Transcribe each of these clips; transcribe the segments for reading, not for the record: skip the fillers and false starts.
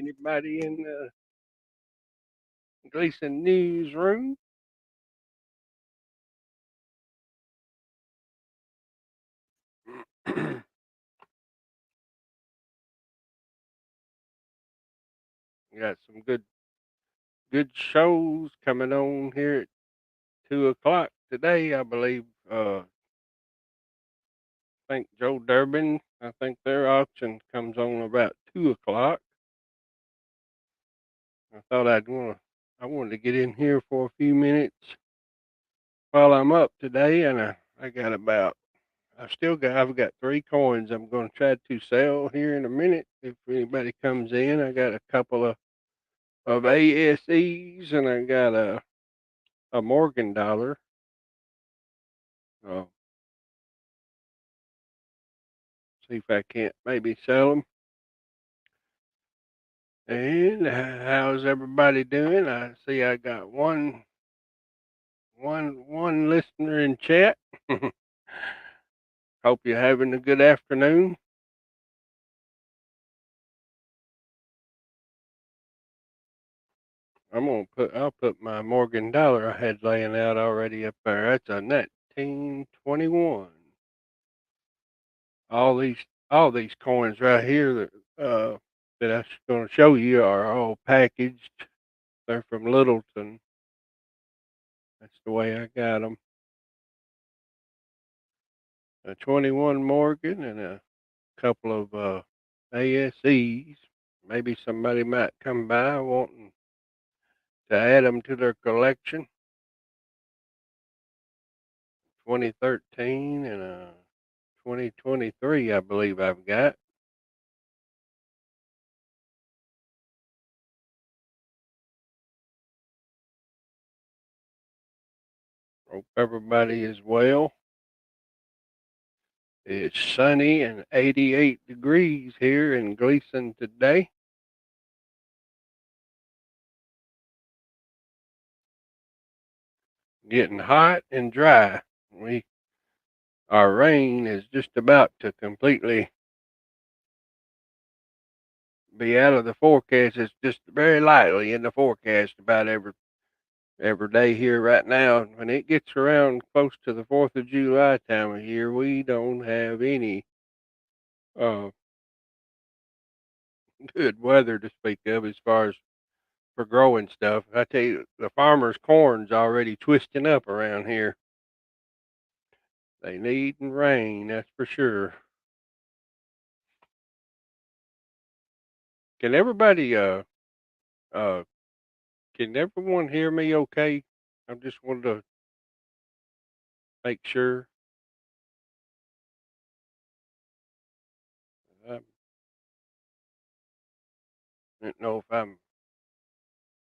Anybody in the Gleason newsroom? We got some good shows coming on here at 2 o'clock today, I believe. I think Joe Durbin. I think their auction comes on about 2 o'clock. I thought I wanted to get in here for a few minutes while I'm up today, and I got about I've got 3 coins I'm going to try to sell here in a minute. If anybody comes in, I got a couple of ASEs, and I got a Morgan dollar. Uh, See if I can't maybe sell them. And how's everybody doing? I see I got one listener in chat. Hope you're having a good afternoon. I'll put my Morgan dollar I had laying out already up there. That's a 1921. All these coins right here that I'm going to show you are all packaged. They're from Littleton. That's the way I got them. A 21 Morgan and a couple of ASEs. Maybe somebody might come by wanting to add them to their collection. 2013 and a 2023, I believe I've got. Hope everybody is well. It's sunny and 88 degrees here in Gleason today. Getting hot and dry. Our rain is just about to completely be out of the forecast. It's just very lightly in the forecast about every day here right now. When it gets around close to the 4th of July time of year, we don't have any uh, good weather to speak of as far as for growing stuff. I tell you, the farmer's corn's already twisting up around here. They need rain, that's for sure. Can everybody uh can everyone hear me okay? I just wanted to make sure. I didn't know if I'm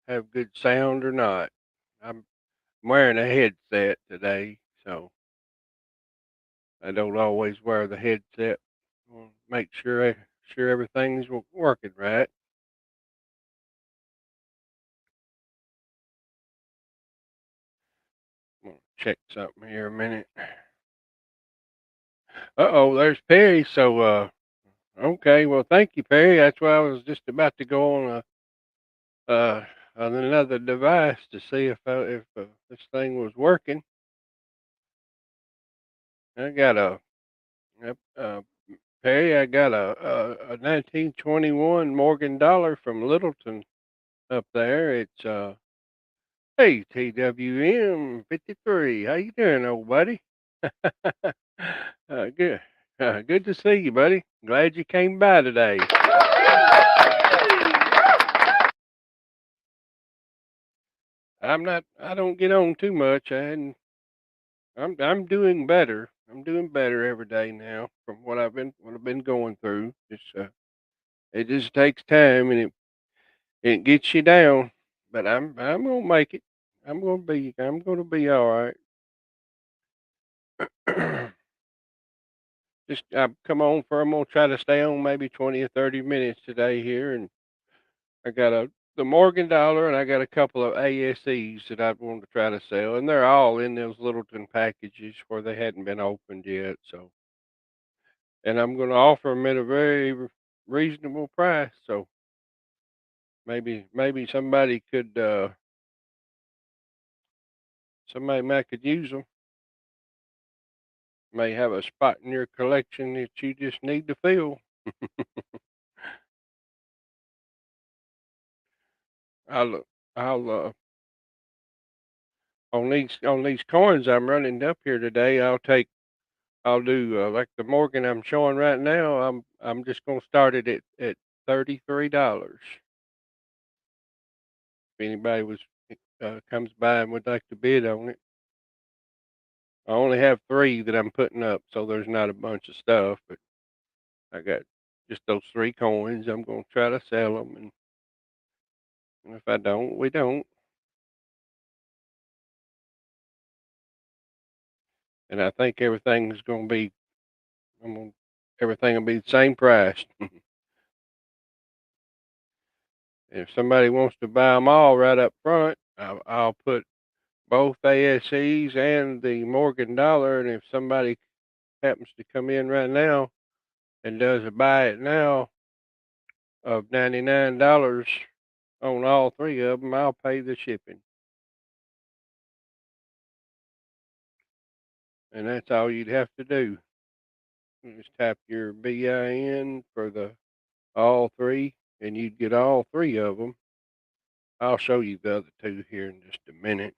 have good sound or not. I'm wearing a headset today, so I don't always wear the headset. Make sure everything's working right. I'm gonna check something here a minute. Uh-oh, there's Perry. So okay, well thank you, Perry. That's why I was just about to go on another device to see if this thing was working. I got a Perry. I got a 1921 Morgan dollar from Littleton up there. It's hey TWM 53. How you doing, old buddy? Good. Good to see you, buddy. Glad you came by today. I don't get on too much. I'm doing better. I'm doing better every day now from what I've been going through. It just takes time, and it gets you down. But I'm gonna make it. I'm gonna be all right. Just I've come on for. I'm gonna try to stay on maybe 20 or 30 minutes today here, and I got the Morgan dollar, and I got a couple of ASEs that I want to try to sell, and they're all in those Littleton packages where they hadn't been opened yet. So, and I'm going to offer them at a very reasonable price. So, Maybe somebody might could use them. May have a spot in your collection that you just need to fill. I'll I'll on these coins I'm running up here today. I'll do like the Morgan I'm showing right now. I'm just gonna start it at $33. If anybody was comes by and would like to bid on it, I only have three that I'm putting up, so there's not a bunch of stuff. But I got just those three coins. I'm gonna try to sell them, and if I don't, we don't. And I think everything's gonna be. I'm gonna everything will be the same price. If somebody wants to buy them all right up front, I'll put both ASEs and the Morgan dollar. And if somebody happens to come in right now and does a buy it now of $99 on all three of them, I'll pay the shipping. And that's all you'd have to do. You just tap your BIN for the all three, and you'd get all three of them. I'll show you the other two here in just a minute.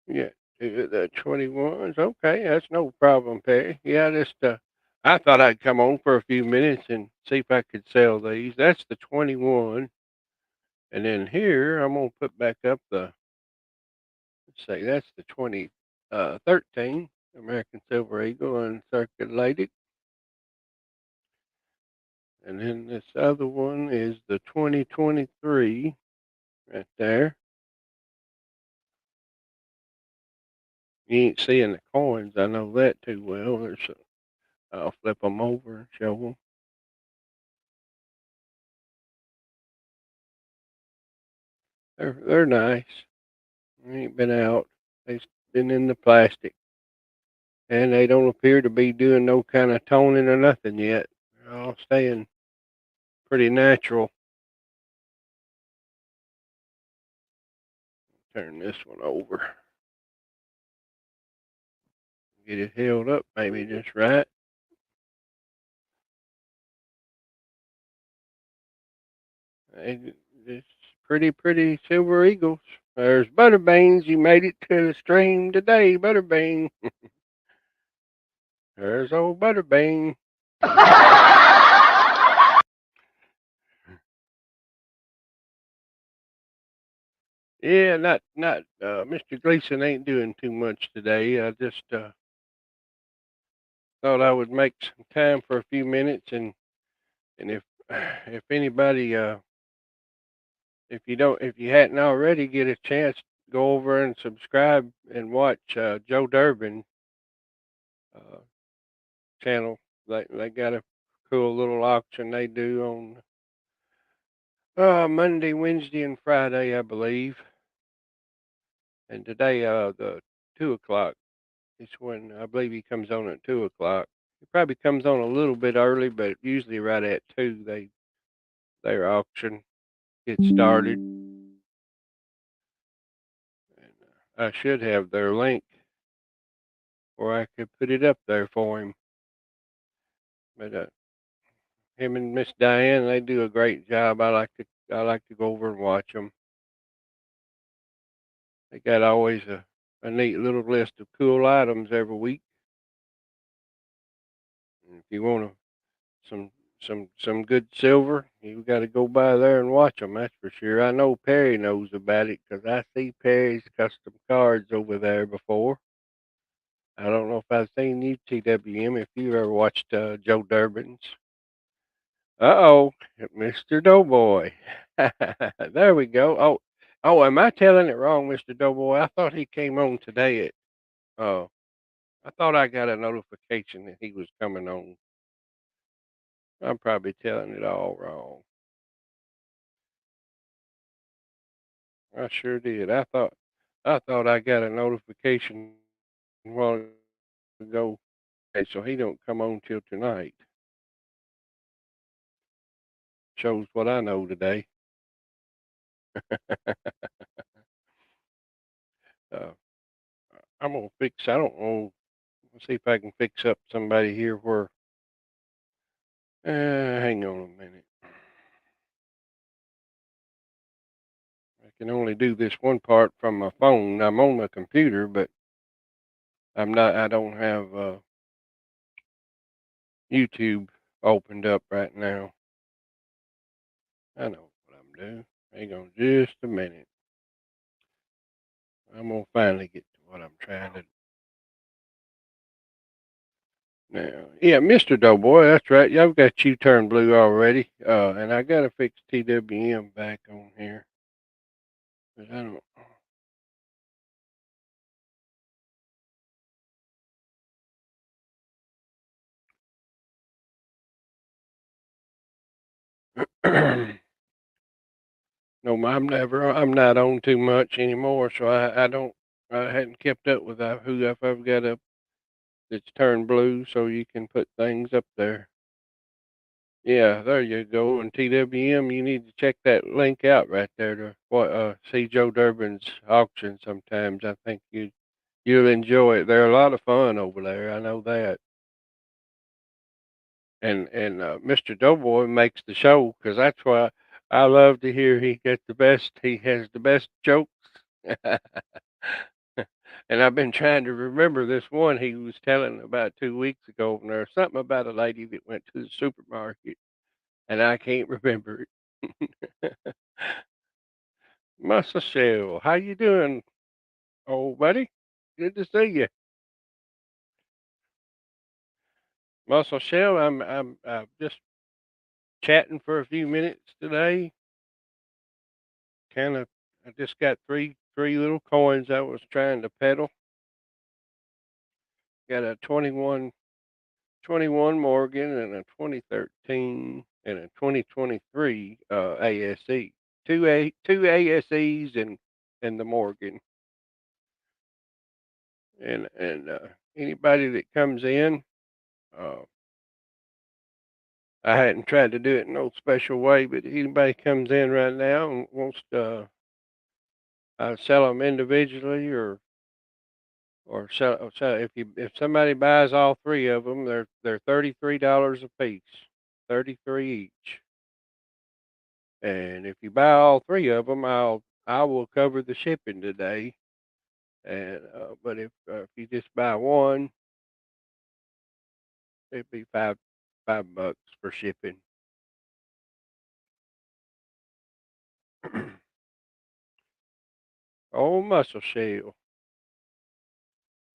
Yeah, the 21s. Okay, that's no problem, Perry. Yeah, just I thought I'd come on for a few minutes and see if I could sell these. That's the 21, and then here I'm gonna put back up the. Let's say that's the 2013 American Silver Eagle uncirculated, and then this other one is the 2023 right there. You ain't seeing the coins. I know that too well. I'll flip them over and show them. They're nice. They ain't been out. They've been in the plastic, and they don't appear to be doing no kind of toning or nothing yet. They're all staying pretty natural. Turn this one over. Get it held up maybe just right. It's pretty silver eagles. There's Butterbeans. You made it to the stream today, Butterbean. There's old Butterbean. Yeah, not Mr. Gleason ain't doing too much today. I just thought I would make some time for a few minutes, and if anybody if you hadn't already get a chance, go over and subscribe and watch Joe Durbin uh, channel. They got a cool little auction they do on Monday, Wednesday, and Friday, I believe. And today, the 2 o'clock is when I believe he comes on at 2 o'clock. He probably comes on a little bit early, but usually right at two, their auction gets started. And I should have their link, or I could put it up there for him. But him and Miss Diane, they do a great job. I like to go over and watch them. They got always a neat little list of cool items every week. And if you want some some good silver, you got to go by there and watch them. That's for sure. I know Perry knows about it because I see Perry's custom cards over there before. I don't know if I've seen you, TWM, if you ever watched Joe Durbin's. Uh-oh, Mr. Doughboy. There we go. Am I telling it wrong, Mr. Doughboy? I thought he came on today at, oh, I thought I got a notification that he was coming on. I'm probably telling it all wrong. I sure did. I thought I got a notification a while ago. Okay, so he don't come on till tonight. shows what I know today. uh, I'm gonna fix. I don't know. Let's see if I can fix up somebody here where. Hang on a minute. I can only do this one part from my phone. I'm on my computer, but I'm not. I don't have YouTube opened up right now. I know what I'm doing. Hang on just a minute. I'm gonna finally get to what I'm trying to. Now, yeah, Mr. Doughboy, that's right. Y'all got you turned blue already. And I gotta fix TWM back on here. 'Cause I don't. No, I'm not on too much anymore, so I hadn't kept up with who I've got up that's turned blue, so you can put things up there. Yeah, there you go. And TWM, you need to check that link out right there to see Joe Durbin's auction sometimes. I think you'll enjoy it. They're a lot of fun over there. I know that. And Mr. Doughboy makes the show because that's why I love to hear he gets the best. He has the best jokes. And I've been trying to remember this one he was telling about 2 weeks ago, and there's something about a lady that went to the supermarket, and I can't remember it. Muscle Shell, how you doing, old buddy? Good to see you. Muscle Shell, I'm just chatting for a few minutes today. Kind of, I just got three little coins I was trying to peddle. Got a 21 Morgan and a 2013 and a 2023 ASE. Two ASEs and the Morgan. And anybody that comes in, uh, I hadn't tried to do it in no special way, but anybody comes in right now and wants to sell them individually or sell if somebody buys all three of them, they're $33 a piece, 33 each. And if you buy all three of them, I will cover the shipping today. And but if you just buy one, it'd be $5 for shipping. Old Muscle Shell.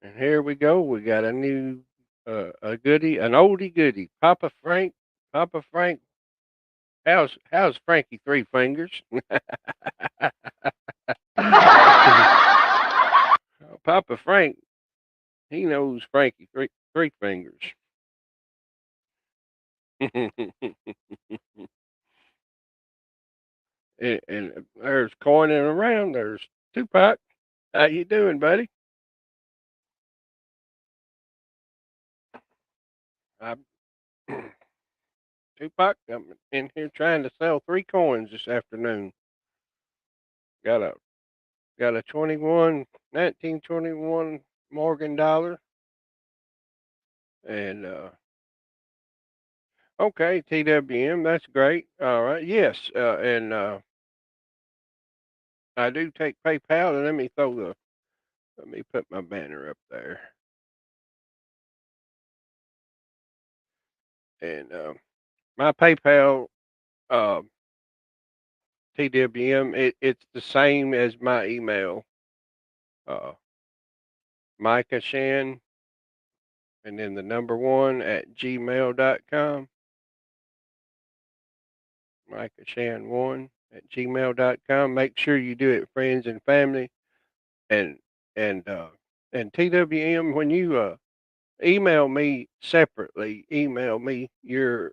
And here we go. We got a new a goodie, an oldie goodie. Papa Frank. Papa Frank. How's Frankie Three Fingers? Papa Frank, he knows Frankie Three Fingers. And there's coining around. There's Tupac. How you doing, buddy? I'm Tupac. I'm in here trying to sell three coins this afternoon. Got a got a 1921 Morgan dollar, and okay, TWM. That's great. All right. Yes. And I do take PayPal. And let me put my banner up there. And my PayPal uh, TWM, it's the same as my email, uh, Micah Shan, and then the number one at gmail.com. Micah Shan one at gmail.com. Make sure you do it, friends and family. And and uh, and TWM, when you email me separately, email me your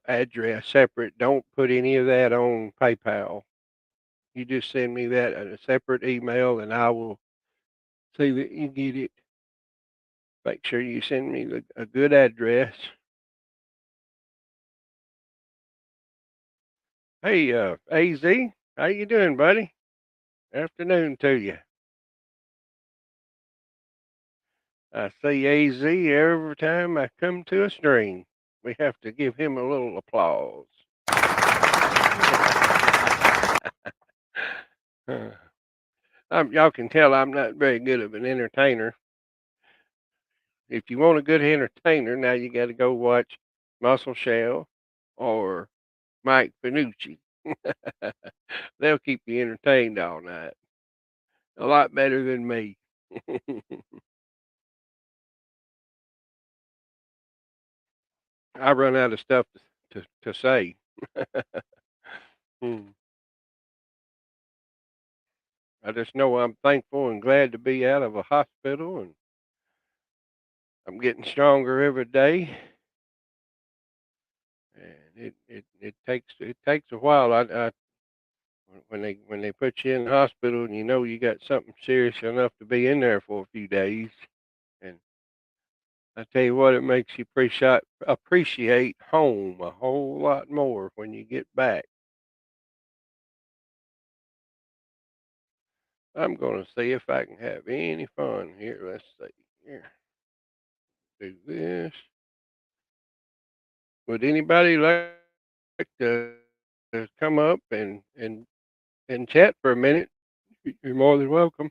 address separate. Don't put any of that on PayPal. You just send me that in a separate email, and I will see that you get it. Make sure you send me a good address. Hey, AZ, how you doing, buddy? Afternoon to you. I see AZ every time I come to a stream. We have to give him a little applause. Uh, y'all can tell I'm not very good of an entertainer. If you want a good entertainer, now you got to go watch Muscle Shell or Mike Finucci. They'll keep you entertained all night. A lot better than me. I run out of stuff to say. Hmm. I just know I'm thankful and glad to be out of a hospital, and I'm getting stronger every day. And it takes a while. When they put you in the hospital and you know you got something serious enough to be in there for a few days, and I tell you what, it makes you appreciate home a whole lot more when you get back. I'm going to see if I can have any fun here. Let's see here. Do this. Would anybody like to come up and chat for a minute? You're more than welcome.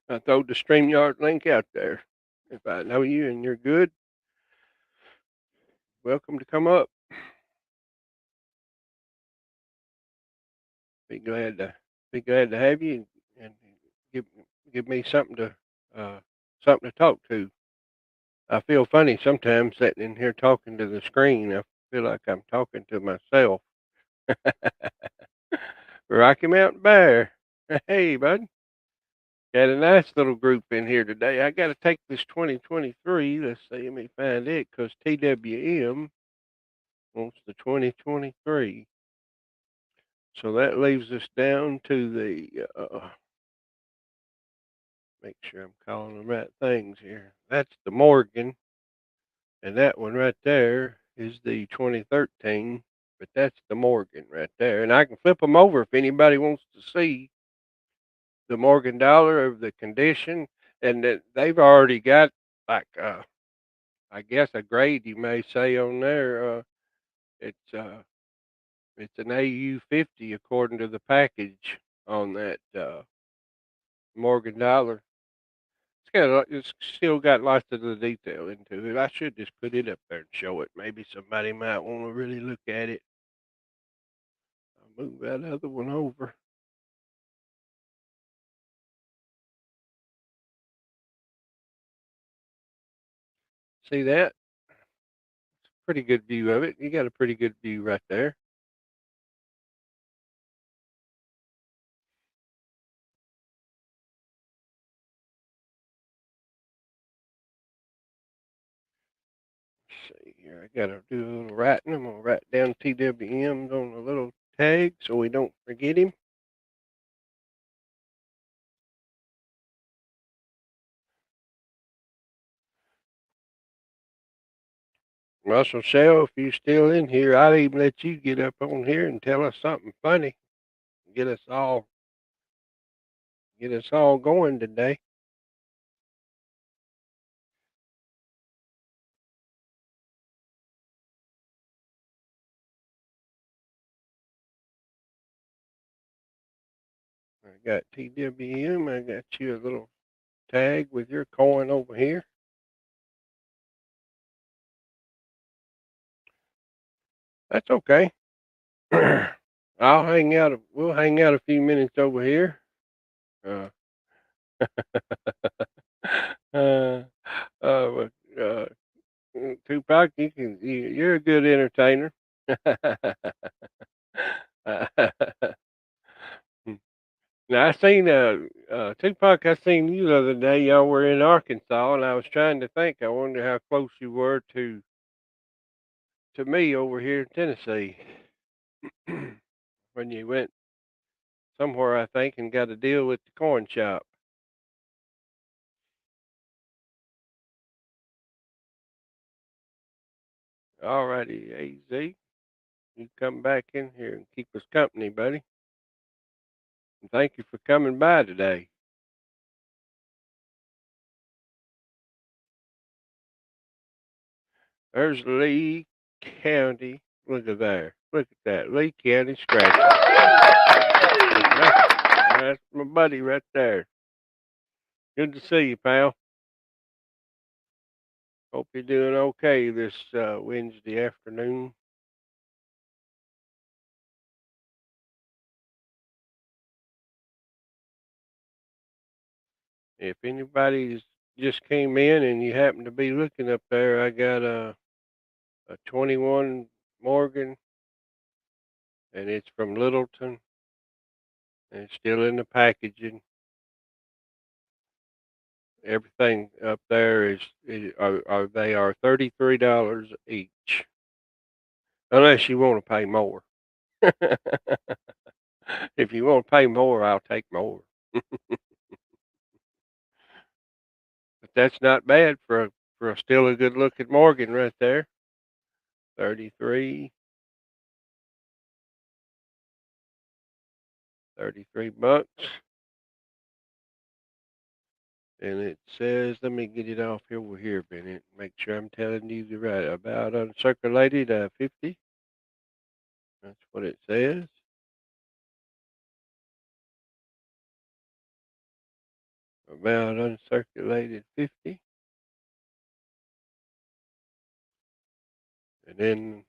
I throw the StreamYard link out there. If I know you and you're good, welcome to come up. Be glad to be glad to have you and give give me uh, something to talk to. I feel funny sometimes sitting in here talking to the screen. I feel like I'm talking to myself. Rocky Mountain Bear. Hey, bud. Got a nice little group in here today. I got to take this 2023. Let's see, let me find it because TWM wants the 2023. So that leaves us down to make sure I'm calling the right things here. That's the Morgan, and that one right there is the 2013. But that's the Morgan right there. And I can flip them over if anybody wants to see the Morgan dollar of the condition. And that they've already got like I guess a grade you may say on there. It's uh, it's an AU 50 according to the package on that Morgan dollar. It's still got lots of the detail into it. I should just put it up there and show it. Maybe somebody might want to really look at it. I'll move that other one over. See that? Pretty good view of it. You got a pretty good view right there. Let's see here. I gotta do a little writing. I'm gonna write down TWMs on a little tag so we don't forget him. Russell Shell, if you're still in here, I'd even let you get up on here and tell us something funny. Get us all get us all going today. I got TWM. I got you a little tag with your coin over here. That's okay. We'll hang out a few minutes over here. Uh, uh, uh, uh, Tupac, you're a good entertainer. Now I seen Tupac. I seen you the other day. Y'all were in Arkansas, and I was trying to think. I wonder how close you were to me over here in Tennessee when you went somewhere, I think, and got a deal with the corn shop. All righty, AZ. You come back in here and keep us company, buddy. And thank you for coming by today. There's Lee County. Look at there. Look at that. Lee County Scratch. That's my buddy right there. Good to see you, pal. Hope you're doing okay this Wednesday afternoon. If anybody's just came in and you happen to be looking up there, I got a 21 Morgan, and it's from Littleton, and it's still in the packaging. Everything up there they are $33 each, unless you want to pay more. If you want to pay more, I'll take more. But that's not bad for a still a good looking Morgan right there. 33, 33 bucks. And it says, let me get it off here over here, Bennett. Make sure I'm telling you the right. About uncirculated 50. That's what it says. About uncirculated 50. And then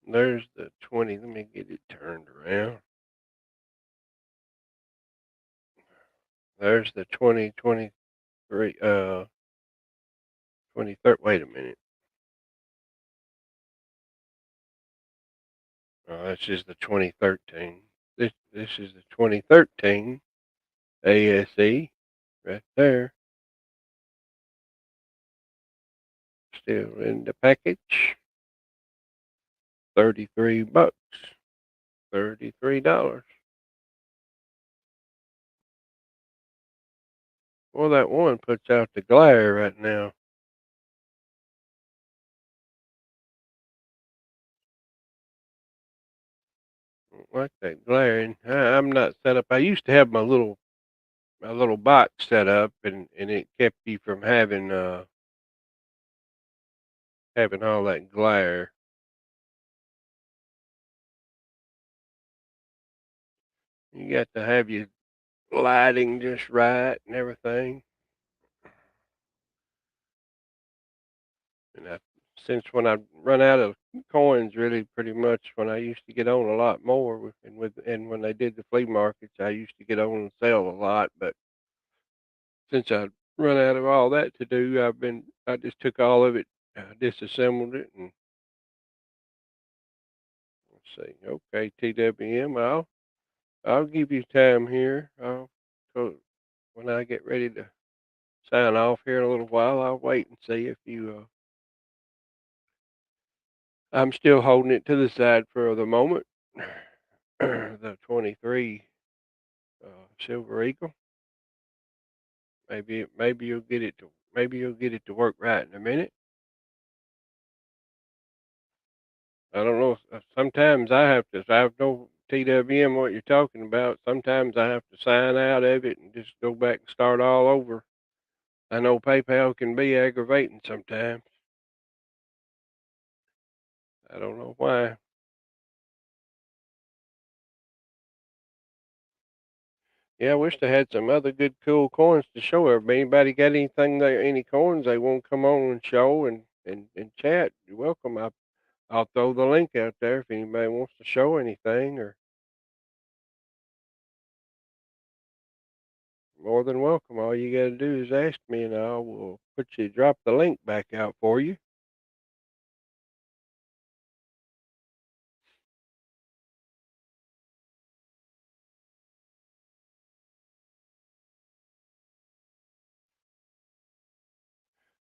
there's the 20. Let me get it turned around. There's the 2023, 23rd. Wait a minute. Oh, this is the 2013. This is the 2013 ASE right there. Still in the package. 33 bucks. $33. Well, that one puts out the glare right now. Don't like that glare. And I'm not set up. I used to have my little box set up, and it kept you from having all that glare. You got to have your lighting just right and everything. And since when I run out of coins, really, pretty much when I used to get on a lot more, and when they did the flea markets, I used to get on and sell a lot. But since I run out of all that to do, I just took all of it, disassembled it, and let's see. Okay, TWM, I'll give you time here. So when I get ready to sign off here in a little while, I'll wait and see if you. I'm still holding it to the side for the moment. The 23 Silver Eagle. Maybe you'll get it to work right in a minute. I don't know. Sometimes I have to. If I know TWM what you're talking about, sometimes I have to sign out of it and just go back and start all over. I know PayPal can be aggravating sometimes. I don't know why. Yeah, I wish they had some other good, cool coins to show everybody. Anybody got any coins they want to come on and show and chat? You're welcome. I'll throw the link out there if anybody wants to show anything, or more than welcome. All you got to do is ask me, and I will drop the link back out for you.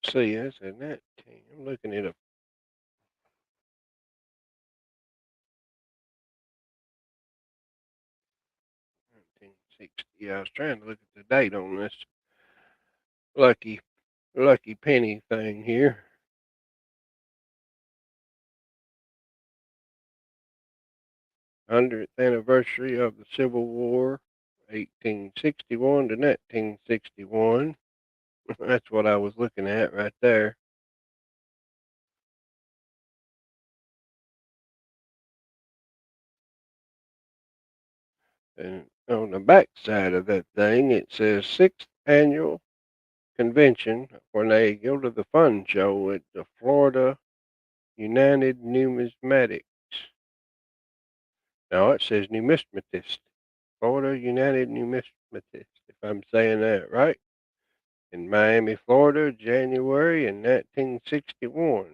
See, that's in that team. I'm looking at a 1960. Yeah, I was trying to look at the date on this lucky lucky penny thing here. 100th anniversary of the Civil War, 1861 to 1961. That's what I was looking at right there. And on the back side of that thing, it says sixth annual convention when they go to the fun show at the Florida United Numismatics. No, it says numismatist. Florida United Numismatist, if I'm saying that right. In Miami, Florida, January in 1961.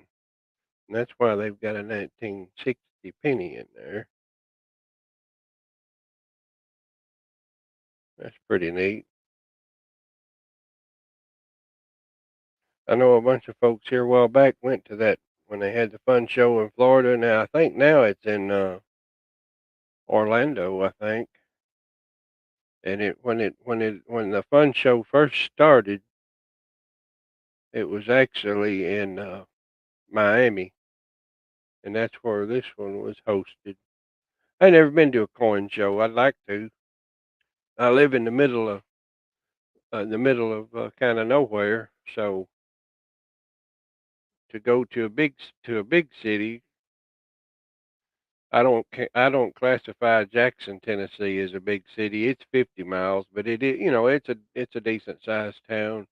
And that's why they've got a 1960 penny in there. That's pretty neat. I know a bunch of folks here a while back went to that when they had the fun show in Florida. Now I think now it's in Orlando, I think. And when the fun show first started, it was actually in Miami, and that's where this one was hosted. I never been to a coin show. I'd like to. I live in the middle of kind of nowhere, so to go to a big city, I don't classify Jackson, Tennessee as a big city. It's 50 miles, but it's a decent sized town.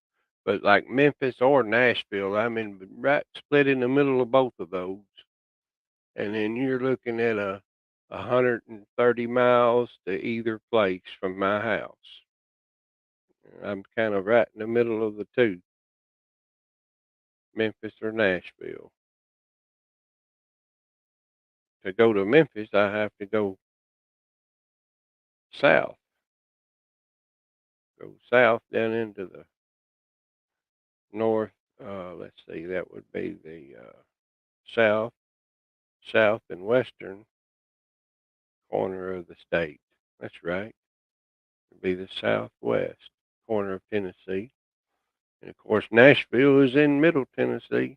But like Memphis or Nashville, I'm in right split in the middle of both of those. And then you're looking at a 130 miles to either place from my house. I'm kind of right in the middle of the two, Memphis or Nashville. To go to Memphis, I have to go south. Go south down into the north. Let's see, that would be the south, south and western corner of the state. That's right. It'd be the southwest corner of Tennessee. And of course, Nashville is in Middle Tennessee.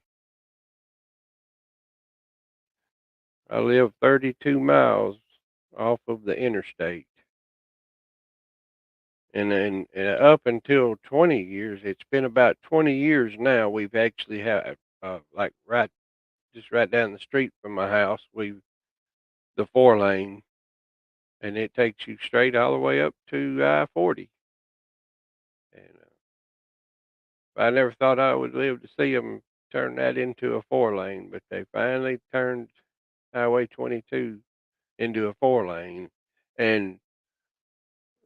I live 32 miles off of the interstate. And then up until 20 years, it's been about 20 years now, we've actually had, like just right down the street from my house, the 4 lane, and it takes you straight all the way up to I-40. And I never thought I would live to see them turn that into a 4 lane, but they finally turned Highway 22 into a 4 lane. And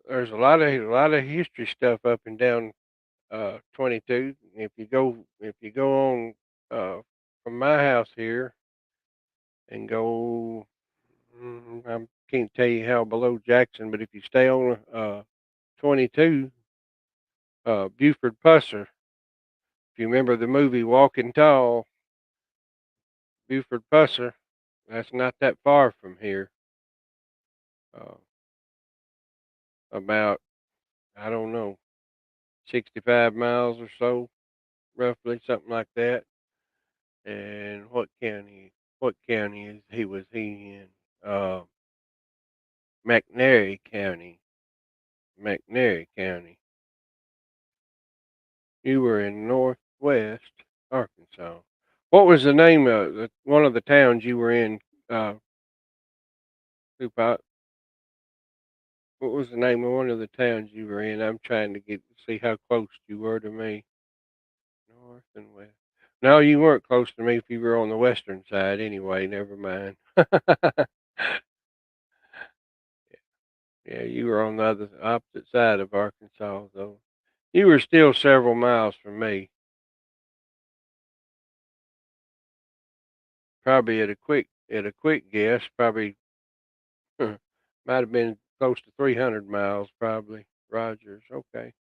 there's a lot of history stuff up and down 22. If you go on from my house here and go, I can't tell you how below Jackson, but if you stay on 22, Buford Pusser. If you remember the movie Walking Tall, Buford Pusser, that's not that far from here. Uh, about, I don't know, 65 miles or so, roughly, something like that. And what county was he in? McNairy County. McNairy County. You were in Northwest Arkansas. What was the name of one of the towns you were in, Tupac? What was the name of one of the towns you were in? I'm trying to see how close you were to me. North and west. No, you weren't close to me if you were on the western side anyway, never mind. Yeah, you were on the opposite side of Arkansas, though. You were still several miles from me. Probably at a quick guess, probably might have been close to 300 miles, probably. Rogers, okay.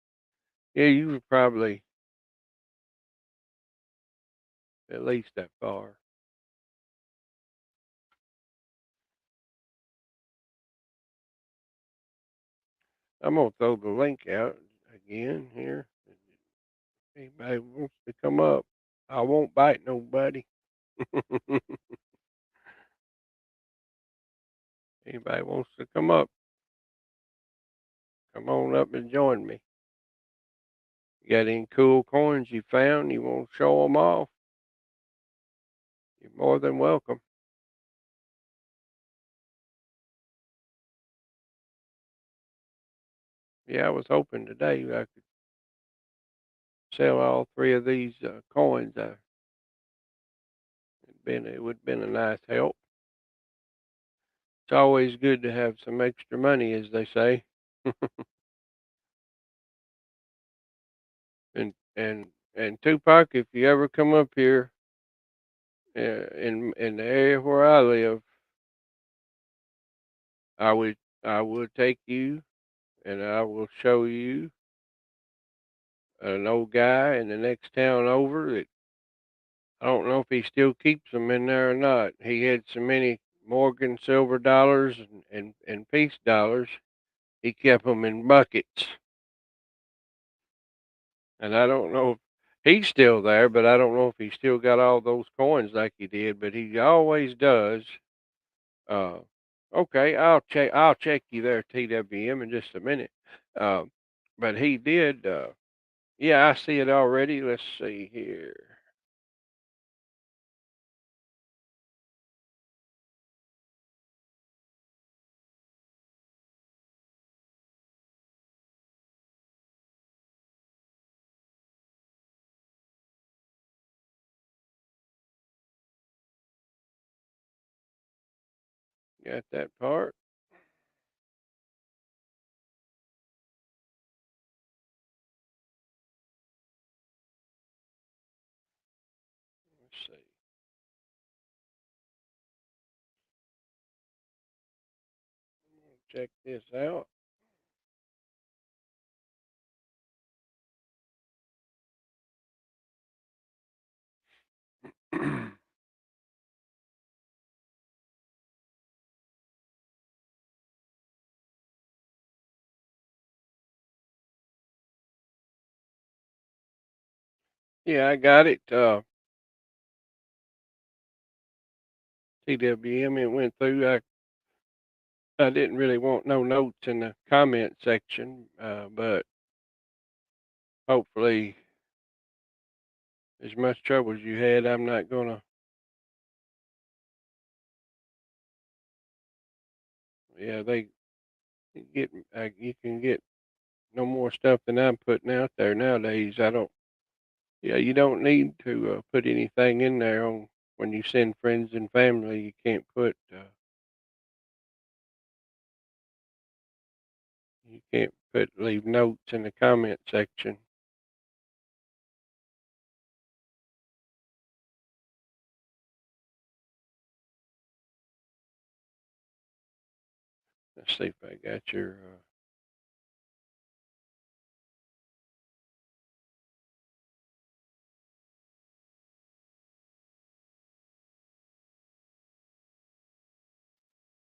Yeah, you were probably at least that far. I'm gonna throw the link out again here. Anybody wants to come up? I won't bite nobody. Anybody wants to come on up and join me. You got any cool coins you found? You want to show them off? You're more than welcome. Yeah, I was hoping today I could sell all three of these coins. It would have been a nice help. It's always good to have some extra money, as they say. And Tupac, if you ever come up here in the area where I live, I would I will take you and I will show you an old guy in the next town over that I don't know if he still keeps them in there or not. He had so many Morgan silver dollars and peace dollars. He kept them in buckets, and I don't know if he's still there, but I don't know if he still got all those coins like he did. But he always does. Uh, okay, I'll check you there, TWM, in just a minute. Uh, but he did. Yeah, I see it already. Let's see here. Got that part. Let's see. Check this out. Yeah, I got it. TWM, it went through. I didn't really want no notes in the comment section, but hopefully, as much trouble as you had, I'm not gonna. Yeah, they get. You can get no more stuff than I'm putting out there nowadays. I don't. Yeah, you don't need to put anything in there on when you send friends and family. You can't put. You can't put leave notes in the comment section. Let's see if I got your.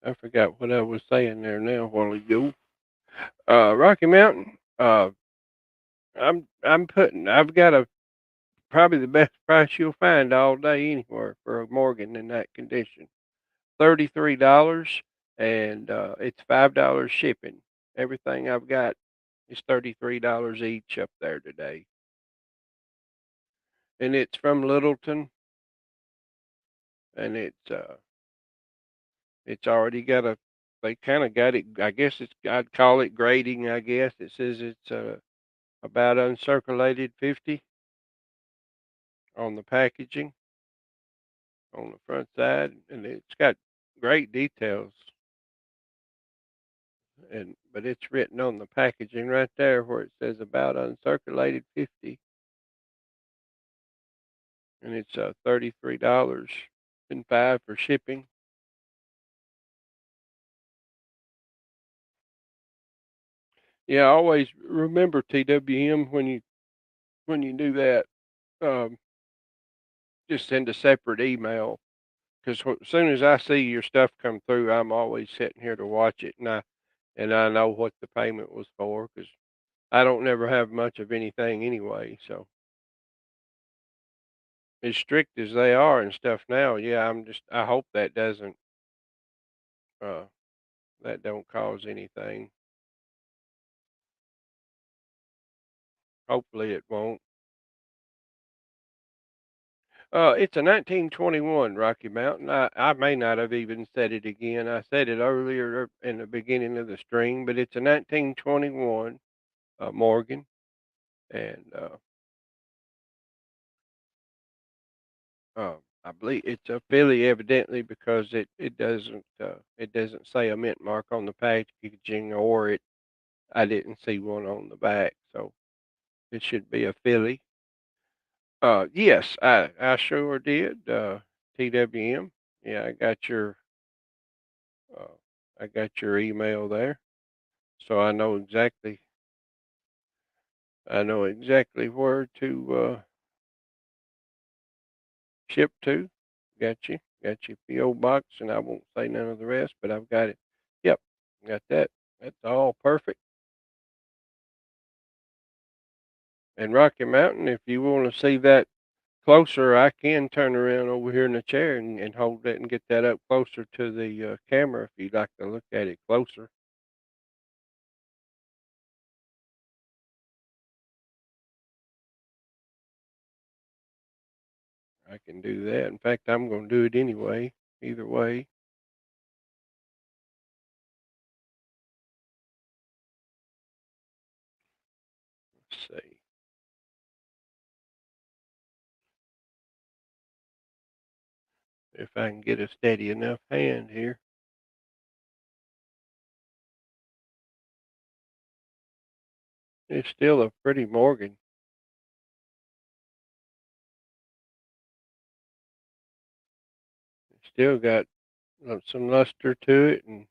I forgot what I was saying there now a while ago. Rocky Mountain. I'm putting. I've got a probably the best price you'll find all day anywhere for a Morgan in that condition. $33, and it's $5 shipping. Everything I've got is $33 each up there today, and it's from Littleton, and it's already got a. They kind of got it. I guess it's. I'd call it grading. I guess it says it's about uncirculated 50 on the packaging on the front side, and it's got great details. And but it's written on the packaging right there where it says about uncirculated 50, and it's $33 and 5 for shipping. Yeah, always remember TWM when you do that. Um, just send a separate email because as soon as I see your stuff come through, I'm always sitting here to watch it, and I know what the payment was for because I don't never have much of anything anyway. So as strict as they are and stuff now, yeah, I hope that doesn't. that don't cause anything. Hopefully it won't. It's a 1921 Rocky Mountain. I may not have even said it again. I said it earlier in the beginning of the stream, but it's a 1921 Morgan, and I believe it's a filly, evidently, because it doesn't say a mint mark on the packaging, or it I didn't see one on the back, so it should be a filly. Yes, I sure did. TWM. Yeah, uh, I got your email there, so I know exactly where to ship to. Got you PO box, and I won't say none of the rest, but I've got it. Yep, got that. That's all perfect. And Rocky Mountain, if you want to see that closer, I can turn around over here in the chair and hold that and get that up closer to the camera if you'd like to look at it closer. I can do that. In fact, I'm going to do it anyway, either way. Let's see if I can get a steady enough hand here. It's still a pretty Morgan. It's still got some luster to it, and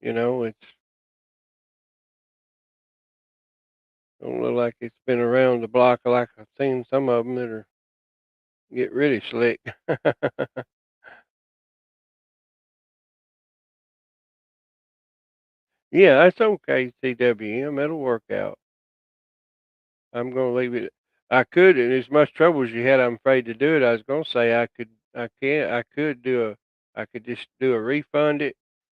it's don't look like it's been around the block like I've seen some of them that are get really slick. Yeah, that's okay, CWM. It'll work out. I'm gonna leave it. I could, and as much trouble as you had, I'm afraid to do it. I was gonna say I can't, I could just do a refund it,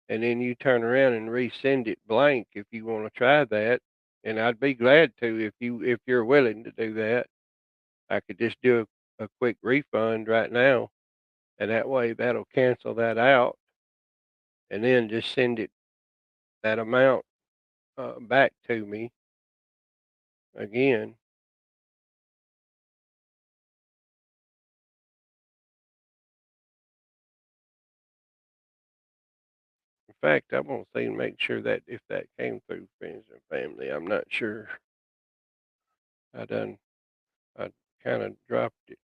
and then you turn around and resend it blank if you want to try that. And I'd be glad to if you're willing to do that. I could just do a quick refund right now, and that way that'll cancel that out, and then just send it that amount back to me again. In fact, I'm gonna see and make sure that if that came through friends and family. I'm not sure. I done I kinda dropped it.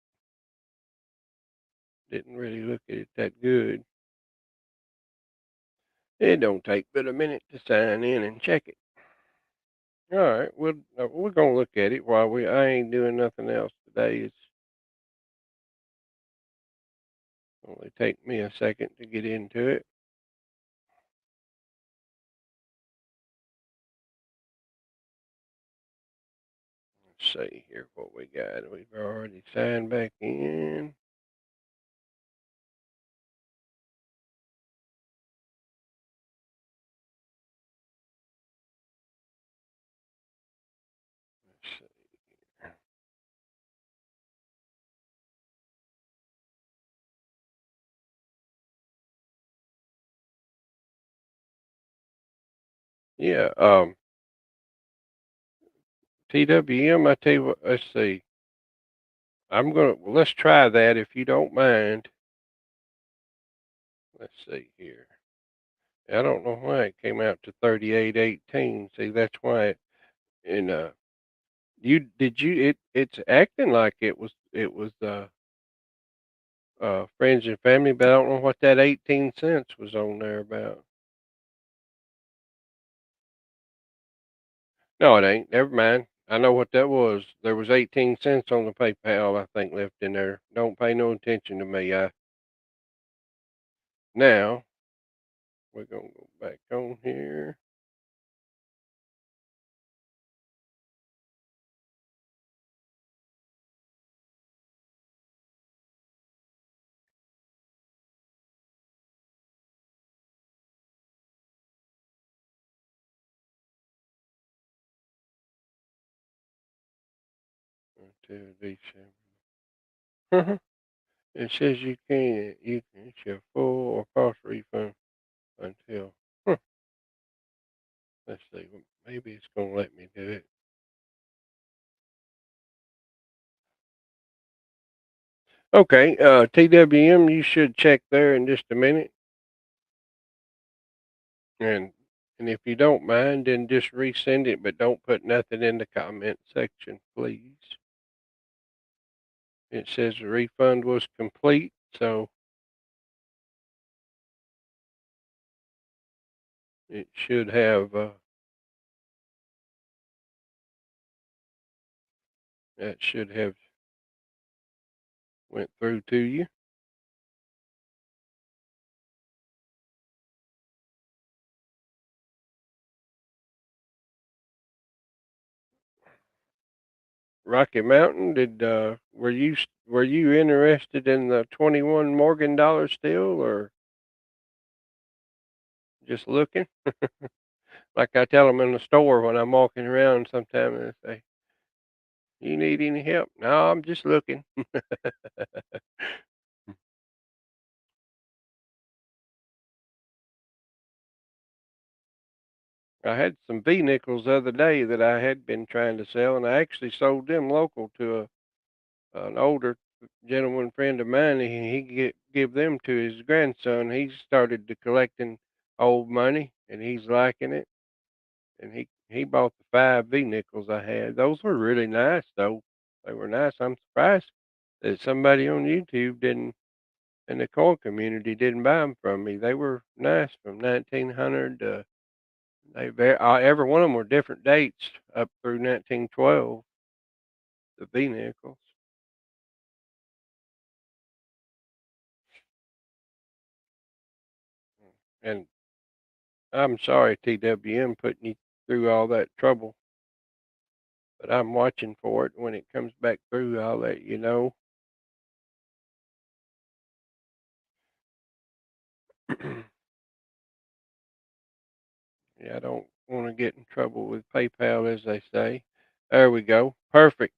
Didn't really look at it that good. It don't take but a minute to sign in and check it. All right, we're gonna look at it while I ain't doing nothing else today. It's only take me a second to get into it. Let's see here what we got. We've already signed back in. Let's see. Yeah, TWM, I tell you what, let's see. Let's try that if you don't mind. Let's see here. I don't know why it came out to 38.18. See, that's why and it's acting like it was friends and family, but I don't know what that 18 cents was on there about. No, it ain't. Never mind. I know what that was. There was 18 cents on the PayPal, I think, left in there. Don't pay no attention to me. Now we're gonna go back on here. to December. It says you can it's your full or partial refund until, huh, let's see, maybe it's gonna let me do it. Okay, TWM, you should check there in just a minute, and if you don't mind, then just resend it, but don't put nothing in the comment section, please. It says the refund was complete, so it should have, that should have went through to you. Rocky Mountain, were you interested in the 21 Morgan dollar still, or just looking? Like I tell them in the store when I'm walking around, sometimes they say, "You need any help?" No, I'm just looking. I had some V nickels the other day that I had been trying to sell, and I actually sold them local to an older gentleman friend of mine. Give them to his grandson. He's started to collecting old money, and he's liking it. And he bought the 5 V nickels I had. Those were really nice, though. They were nice. I'm surprised that somebody on YouTube didn't in the coin community didn't buy them from me. They were nice from 1900 to every one of them were different dates up through 1912, the V nickels. And I'm sorry, TWM, putting you through all that trouble, but I'm watching for it. When it comes back through, I'll let you know. Yeah, I don't want to get in trouble with PayPal, as they say. There we go. Perfect.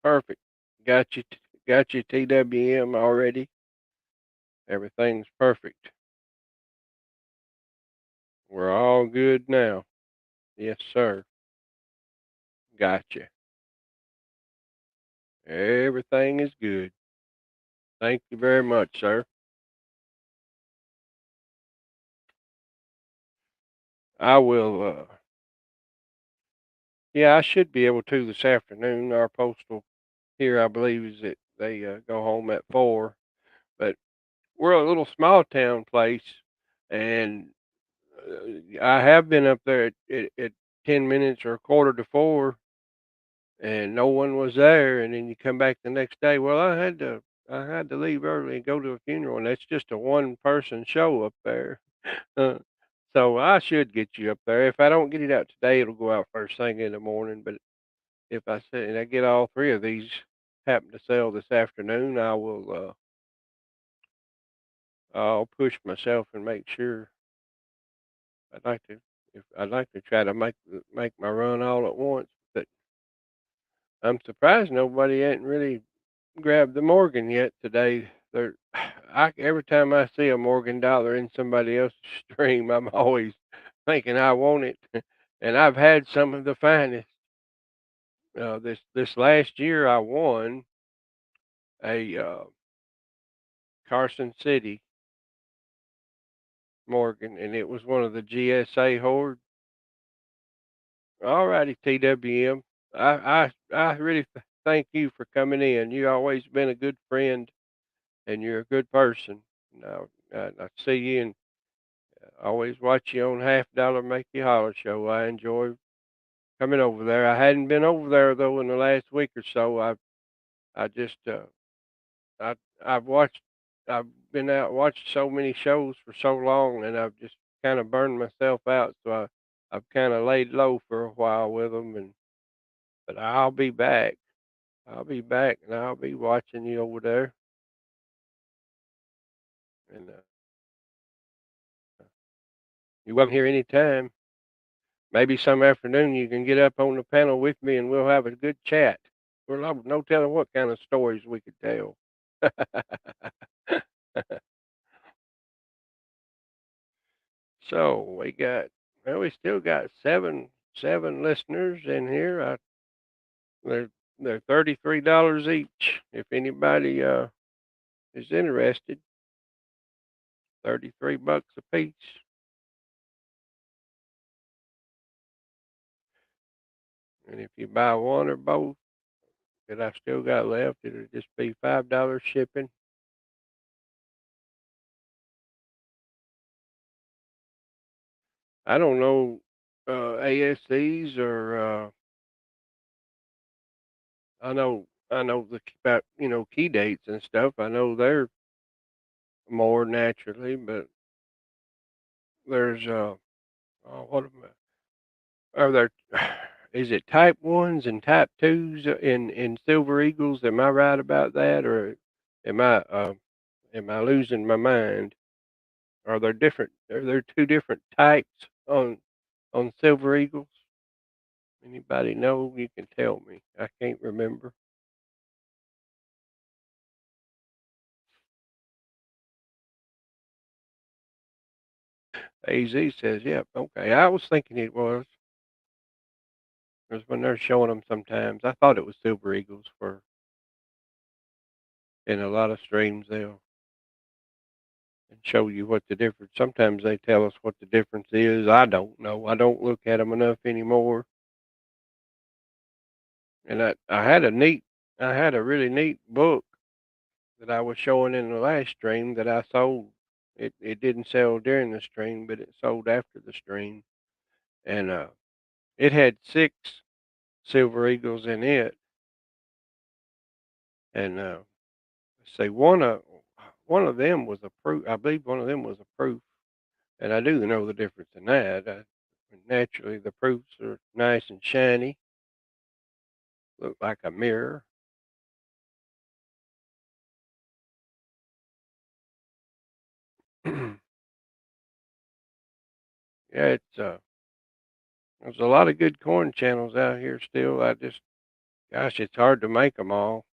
Perfect. Got you. Got you, TWM already. Everything's perfect. We're all good now. Yes, sir. Gotcha. Everything is good. Thank you very much, sir. I will. Yeah, I should be able to this afternoon. Our postal here, I believe, is that they go home at 4. But we're a little small town place, and I have been up there at 10 minutes or a quarter to 4, and no one was there. And then you come back the next day. Well, I had to leave early and go to a funeral, and that's just a one person show up there. Uh, so I should get you up there. If I don't get it out today, it'll go out first thing in the morning. But if I say and I get all 3 of these happen to sell this afternoon, I'll push myself and make sure. I'd like to if I'd like to try to make my run all at once, but I'm surprised nobody ain't really grabbed the Morgan yet today. They're every time I see a Morgan dollar in somebody else's stream, I'm always thinking I want it, and I've had some of the finest. This last year, I won a Carson City Morgan, and it was one of the GSA horde. All righty, TWM. I really thank you for coming in. You always been a good friend, and you're a good person. Now I see you and always watch you on Half Dollar Make You Holler show. I enjoy coming over there. I hadn't been over there though in the last week or so. I just I I've watched I've been out watched so many shows for so long, and I've just kind of burned myself out. So I've kind of laid low for a while with them, and but I'll be back. I'll be back, and I'll be watching you over there. And you're welcome here anytime. Maybe some afternoon you can get up on the panel with me, and we'll have a good chat. Well, no telling what kind of stories we could tell. So we still got seven listeners in here. They're they're $33 each. If anybody is interested, 33 bucks a piece. And if you buy one or both that I still got left, it'll just be $5 shipping. I don't know ASCs or I know about key dates and stuff. I know they're more naturally, but there's what am are there? Is it type ones and type twos in silver eagles? Am I right about that, or am I uh, am I losing my mind? Are there different? Are there two different types on silver eagles? Anybody know? You can tell me. I can't remember. AZ says, "Yep, okay." I was thinking it was. Because when they're showing them sometimes, I thought it was silver eagles for in a lot of streams they'll and show you what the difference. Sometimes they tell us what the difference is. I don't know. I don't look at them enough anymore. And I had a really neat book that I was showing in the last stream that I sold. It didn't sell during the stream, but it sold after the stream, and it had six silver eagles in it, and say one of them was a proof. I believe one of them was a proof, and I do know the difference in that. Naturally, the proofs are nice and shiny, look like a mirror. Yeah, there's a lot of good corn channels out here still. Gosh, it's hard to make them all.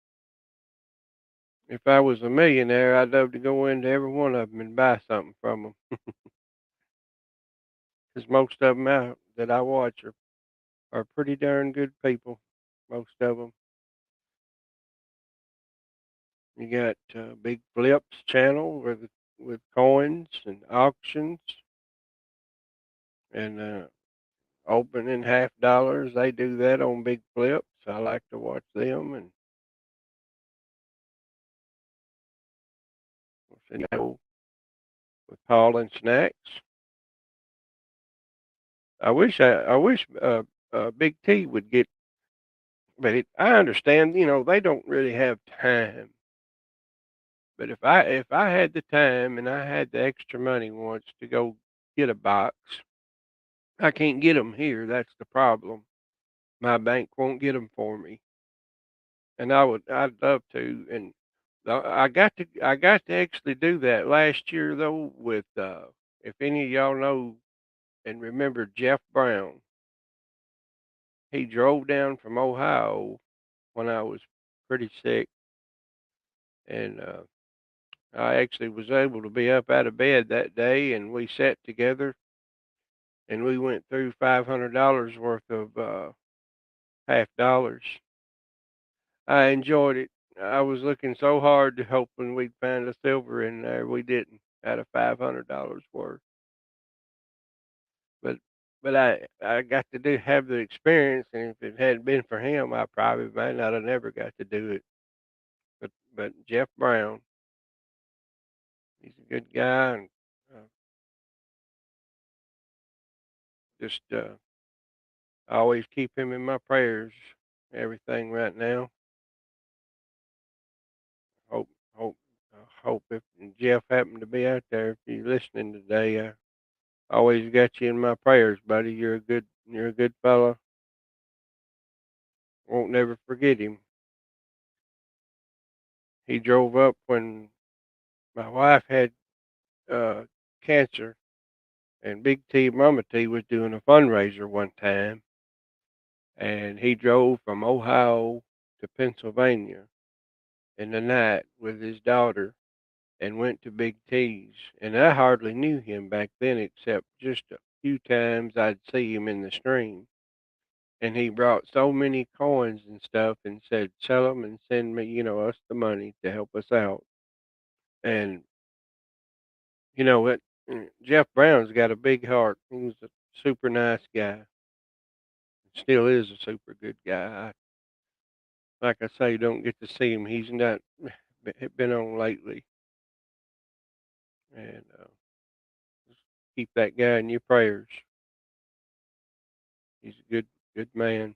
If I was a millionaire, I'd love to go into every one of them and buy something from them. Because most of them out that I watch are pretty darn good people. Most of them. You got Big Flips channel with coins and auctions and opening $half. They do that on Big Flips. I like to watch them and with Paul and Snacks. I wish Big T would get, but I understand. They don't really have time. But if I had the time and I had the extra money once to go get a box, I can't get them here. That's the problem. My bank won't get them for me, and I'd love to. And I got to actually do that last year though. With if any of y'all know and remember Jeff Brown, he drove down from Ohio when I was pretty sick, and I actually was able to be up out of bed that day, and we sat together and we went through $500 worth of half dollars. I enjoyed it. I was looking so hard to hoping we'd find a silver in there. We didn't out of $500 worth. But I got to do have the experience, and if it hadn't been for him, I probably might not have never got to do it. But Jeff Brown, he's a good guy, and uh, just I always keep him in my prayers. Everything right now. Hope hope hope if Jeff happened to be out there, if you're listening today, I always got you in my prayers, buddy. You're a good fella. Won't never forget him. He drove up when my wife had uh, cancer, and Big T, Mama T was doing a fundraiser one time, and he drove from Ohio. to Pennsylvania in the night with his daughter and went to Big T's. And I hardly knew him back then except just a few times I'd see him in the stream. And he brought so many coins and stuff and said, sell them and send me, us the money to help us out. And, what Jeff Brown's got a big heart. He was a super nice guy. Still is a super good guy. Like I say, don't get to see him. He's not been on lately. And just keep that guy in your prayers. He's a good man.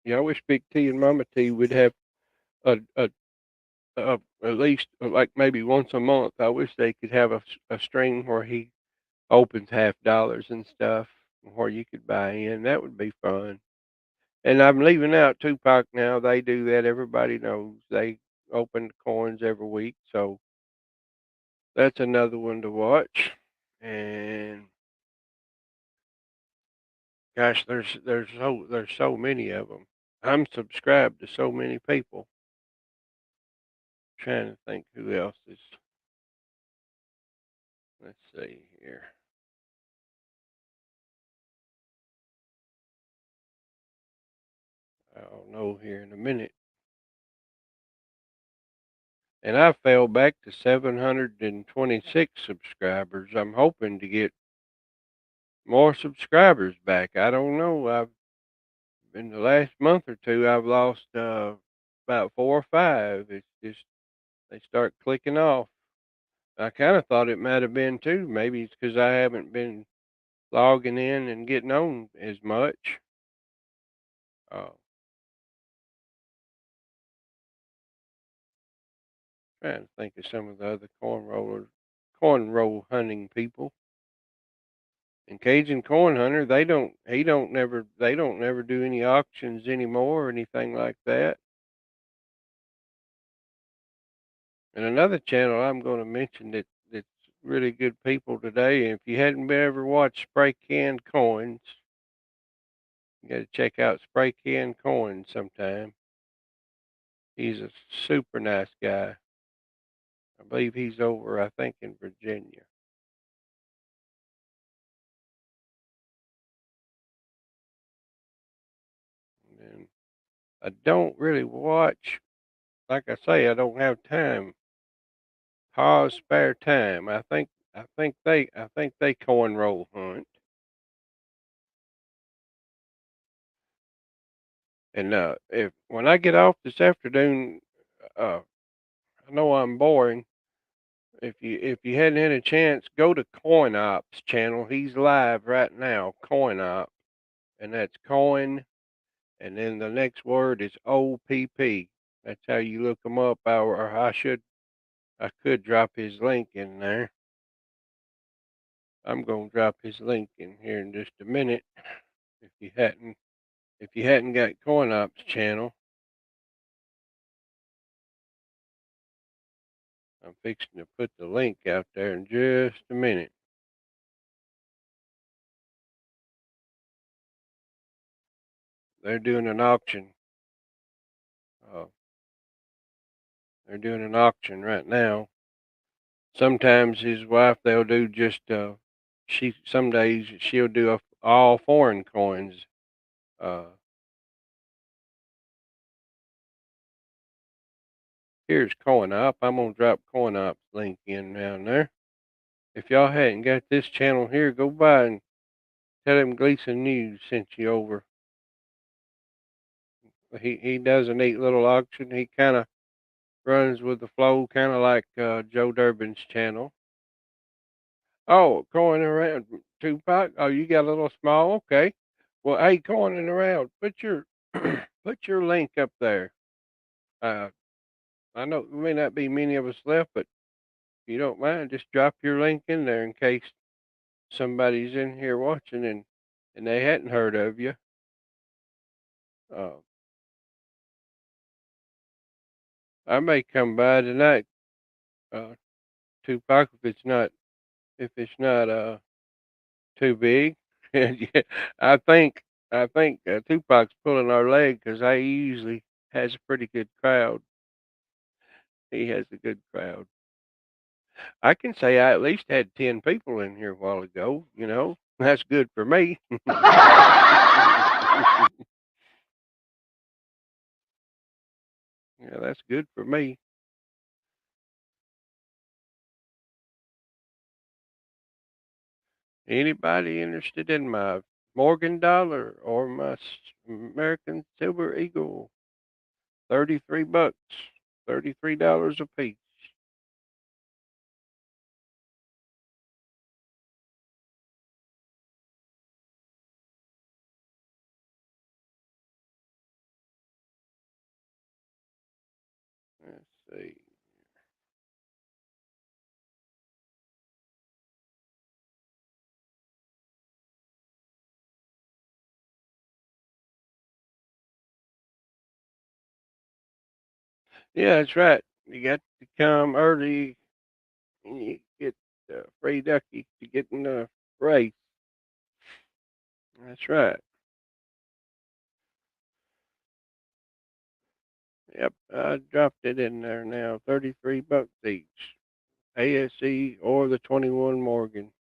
Yeah, I wish Big T and Mama T would have at least like maybe once a month. I wish they could have a stream where he opens $50 and stuff where you could buy in. That would be fun. And I'm leaving out Tupac now. They do that. Everybody knows they open the coins every week. So that's another one to watch. And gosh, there's so many of them. I'm subscribed to so many people. Trying to think who else is. Let's see here. I'll know here in a minute. And I fell back to 726 subscribers. I'm hoping to get more subscribers back. I don't know. I've in the last month or two, I've lost about 4 or 5. It's just they start clicking off. I kind of thought it might have been too. Maybe it's because I haven't been logging in and getting on as much. Uh, Trying to think of some of the other cornrow hunting people. And Cajun Corn Hunter, they don't never do any auctions anymore or anything like that. And another channel I'm going to mention that's really good people today. And if you hadn't ever watched Spray Can Coins, you got to check out Spray Can Coins sometime. He's a super nice guy. I believe he's over, I think, in Virginia. And I don't really watch, like I say, I don't have time. Pa's spare time. I think they cornrow hunt. And if when I get off this afternoon, uh, I know I'm boring. If you hadn't had a chance, go to Coin Ops channel. He's live right now. Coin Op, and that's coin, and then the next word is OPP. That's how you look him up. Or I could drop his link in there. I'm gonna drop his link in here in just a minute. If you hadn't if you hadn't got Coin Ops channel, I'm fixing to put the link out there in just a minute. They're doing an auction. Uh, they're doing an auction right now. Sometimes his wife, they'll do just some days she'll do all foreign coins. Uh, Here's Coin Op. I'm gonna drop Coin Op's link in down there. If y'all hadn't got this channel here, go by and tell him Gleason News sent you over. He does a neat little auction. He kind of runs with the flow, kind of like Joe Durbin's channel. Oh, going around Tupac. Oh, you got a little small. Okay. Well, hey, going around. Put your put your link up there. Uh, I know there may not be many of us left, but if you don't mind, just drop your link in there in case somebody's in here watching and they hadn't heard of you. Uh, I may come by tonight, uh, Tupac, if it's not too big. And yeah, I think I think Tupac's pulling our leg because he usually has a pretty good crowd. He has a good crowd. I can say I at least had 10 people in here a while ago. That's good for me. Yeah, that's good for me. Anybody interested in my Morgan dollar or my American Silver Eagle? 33 bucks, $33 a piece. Let's see. Yeah, that's right. You got to come early and you get free ducky to get in the race. That's right. Yep, I dropped it in there now. 33 bucks each. ASE or the 21 Morgan.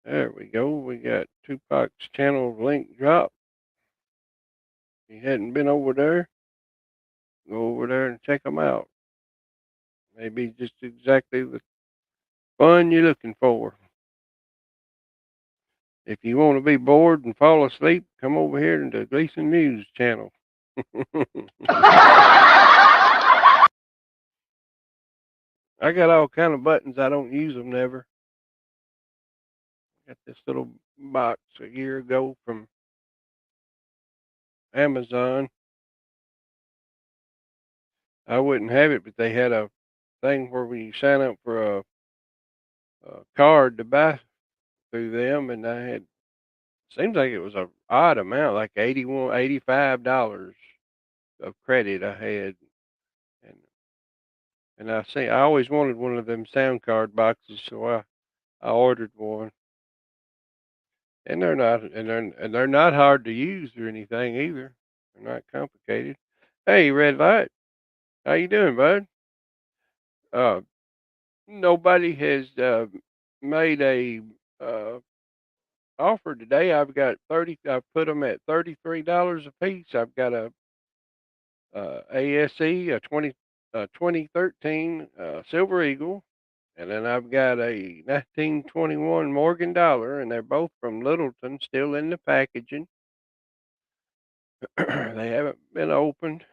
There we go. We got Tupac's channel link drop. If you hadn't been over there, go over there and check them out. Maybe just exactly the fun you're looking for. If you want to be bored and fall asleep, come over here to the Gleason News channel. I got all kind of buttons. I don't use them never. Got this little box a year ago from Amazon. I wouldn't have it, but they had a thing where we sign up for a card to buy through them, and I had seems like it was a odd amount, like 81, $85 of credit I had, and I always wanted one of them sound card boxes, so I ordered one, and they're not hard to use or anything either. They're not complicated. Hey, red light, how you doing, bud? Uh, Nobody has made a uh, offer today. I've got 30. I've put them at $33 a piece. I've got a ASE, a 2013 Silver Eagle, and then I've got a 1921 Morgan Dollar, and they're both from Littleton, still in the packaging. They haven't been opened,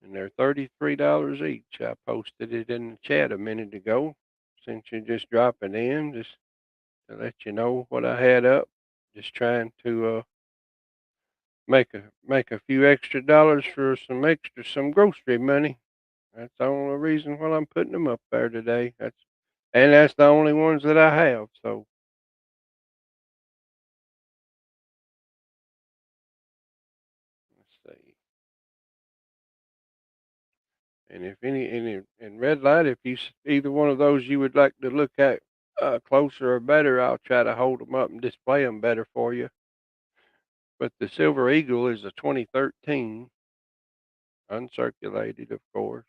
and they're $33 each. I posted it in the chat a minute ago. Since you're just dropping in, just to let you know what I had up. Just trying to make a few extra dollars for some grocery money. That's the only reason why I'm putting them up there today. That's the only ones that I have. So let's see. And if any in red light, if either one of those you would like to look at closer or better, I'll try to hold them up and display them better for you. But the Silver Eagle is a 2013, uncirculated, of course.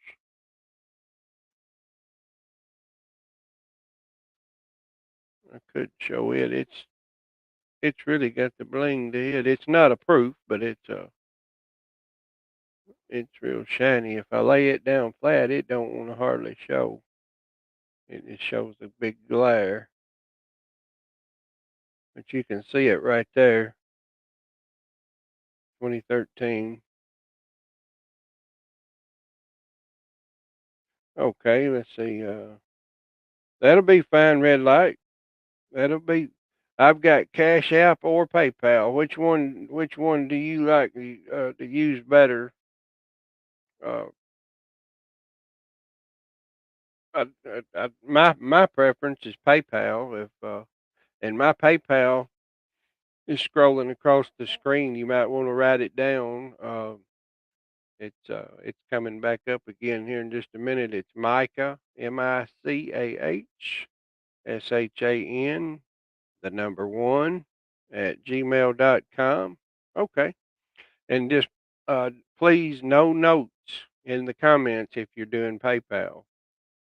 I could show it. It's really got the bling to it. It's not a proof, but it's real shiny. If I lay it down flat, it don't want to hardly show. It shows a big glare, but you can see it right there. 2013. Okay, let's see. That'll be fine. Red light. That'll be. I've got Cash App or PayPal. Which one do you like to use better? Uh, my preference is PayPal. If and my PayPal is scrolling across the screen. You might want to write it down. It's coming back up again here in just a minute. It's Micah, MICAHSHAN, the number one at gmail.com. Okay. And just please, no notes in the comments if you're doing PayPal.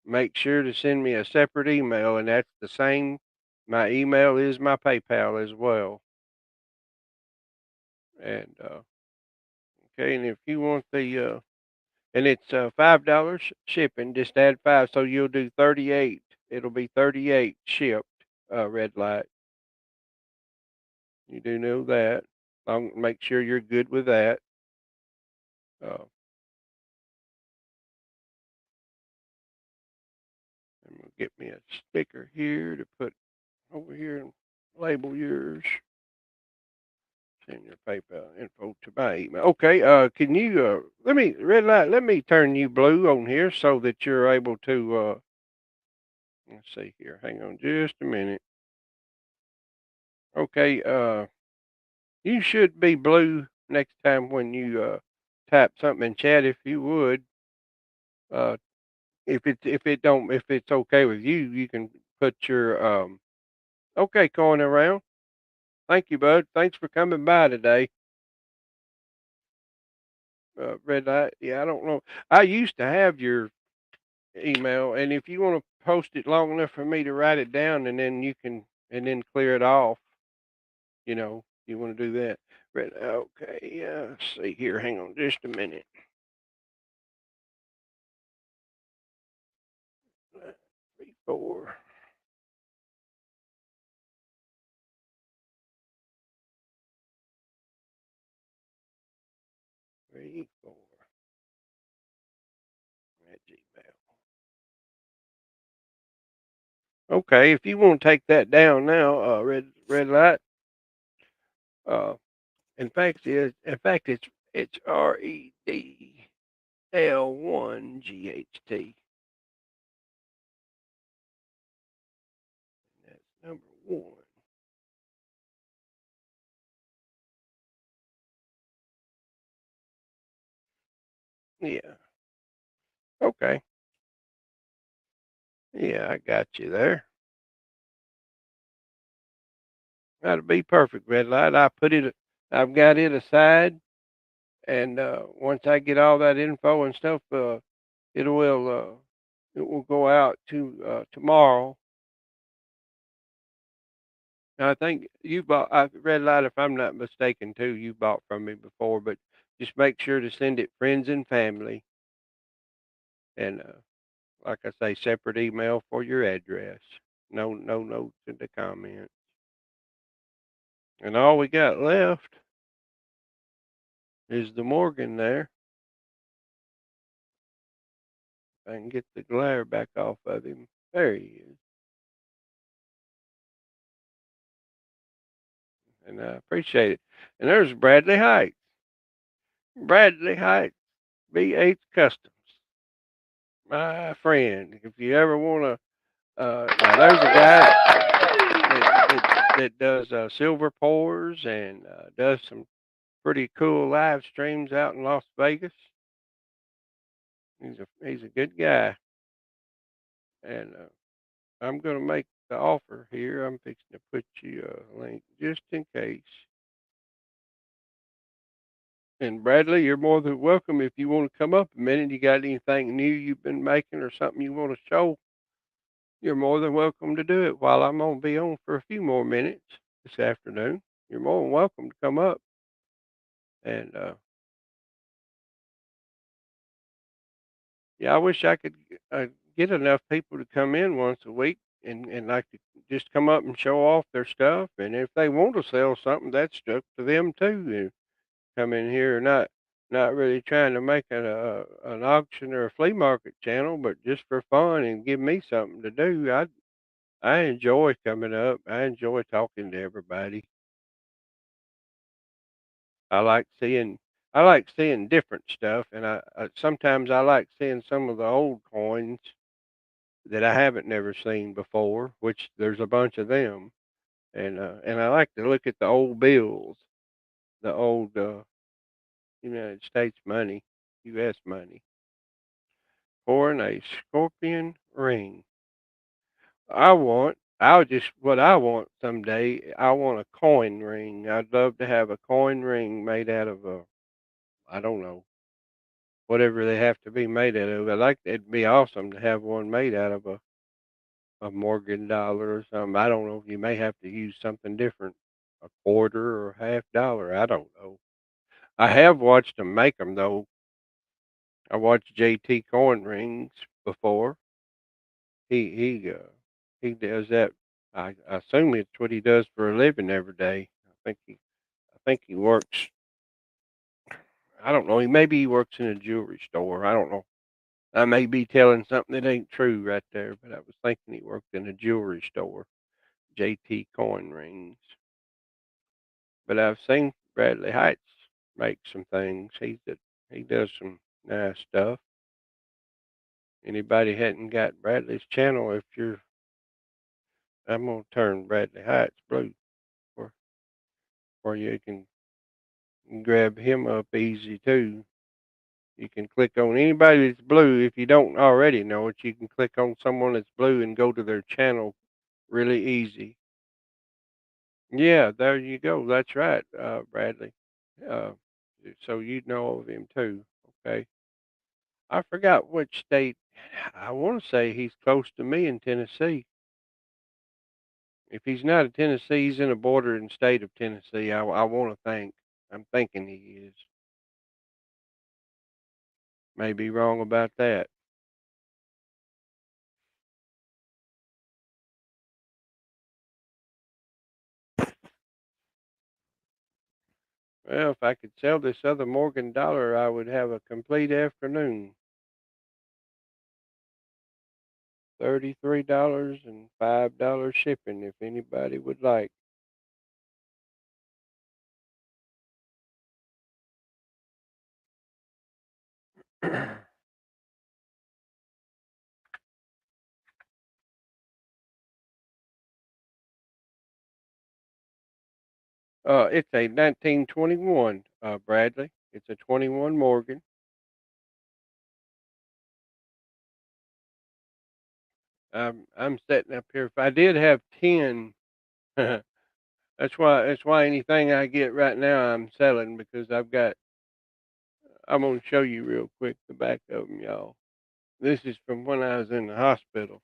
Make sure to send me a separate email, and that's the same. My email is my PayPal as well. And okay, and if you want and it's $5 shipping. Just add five, so you'll do 38. It'll be 38 shipped. Red light. You do know that. I'll make sure you're good with that. Uh, I'm gonna get me a sticker here to put over here and label yours. Send your PayPal info to my email. Okay, can you let me red light? Let me turn you blue on here so that you're able to. Let's see here. Hang on just a minute. Okay, you should be blue next time when you type something in chat. If you would, uh, if it's okay with you, you can put your okay coin around. Thank you, bud. Thanks for coming by today. Red light. Yeah, I don't know. I used to have your email, and if you want to post it long enough for me to write it down, and then you can, and then clear it off, you want to do that. Red. Okay. Yeah. Let's see here. Hang on just a minute. 3, 4. 3, 4 at Gmail. Okay, if you want to take that down now, red light. Uh, it's REDL1GHT. That's number one. Yeah. Okay. Yeah, I got you there. That'll be perfect, red light. I've got it aside, and once I get all that info and stuff, it will uh, it will go out to tomorrow. And I think you bought red light, if I'm not mistaken, too. You bought from me before, but just make sure to send it friends and family, and like I say, separate email for your address. No notes in the comments. And all we got left is the Morgan there. I can get the glare back off of him. There he is. And I appreciate it. And there's Bradley Heights. Bradley Heights, B8 Customs. My friend, if you ever want to, now there's a guy that does silver pours and does some pretty cool live streams out in Las Vegas. He's a good guy, and I'm gonna make the offer here. I'm fixing to put you a link just in case. And Bradley, you're more than welcome if you want to come up a minute. You got anything new you've been making or something you want to show? You're more than welcome to do it while I'm gonna be on for a few more minutes this afternoon. You're more than welcome to come up. And yeah, I wish I could get enough people to come in once a week and like to just come up and show off their stuff. And if they want to sell something, that's up to them too. Come in here, not really trying to make an auction or a flea market channel, but just for fun and give me something to do. I enjoy coming up. I enjoy talking to everybody. I like seeing I like seeing different stuff, and I sometimes I like seeing some of the old coins that I haven't never seen before, which there's a bunch of them, and I like to look at the old bills, the old United States money. US money. For a scorpion ring. What I want someday, I want a coin ring. I'd love to have a coin ring made out of I don't know, whatever they have to be made out of. It'd be awesome to have one made out of a Morgan dollar or something. I don't know. You may have to use something different, a quarter or half dollar. I don't know. I have watched them make them though. I watched JT coin rings before. He he uh, he does that. I assume it's what he does for a living every day. I think he works. I don't know. Maybe he works in a jewelry store. I don't know. I may be telling something that ain't true right there, but I was thinking he worked in a jewelry store. JT coin rings. But I've seen Bradley Heights make some things. He does some nice stuff. Anybody hadn't got Bradley's channel, if you're I'm gonna turn Bradley Heights blue for you can grab him up easy too. You can click on anybody that's blue. If you don't already know it, you can click on someone that's blue and go to their channel really easy. Yeah, there you go. That's right, Bradley. Uh, so you know of him too. Okay. I forgot which state. I want to say he's close to me in Tennessee. If he's not in Tennessee, he's in a bordering state of Tennessee. I want to think. I'm thinking he is. May be wrong about that. Well, if I could sell this other Morgan dollar, I would have a complete afternoon. $33 and $5 shipping if anybody would like. It's a 1921, Bradley. It's a 21 Morgan. I'm sitting up here. If I did have 10, that's why anything I get right now I'm selling because I'm gonna show you real quick the back of them, y'all. This is from when I was in the hospital.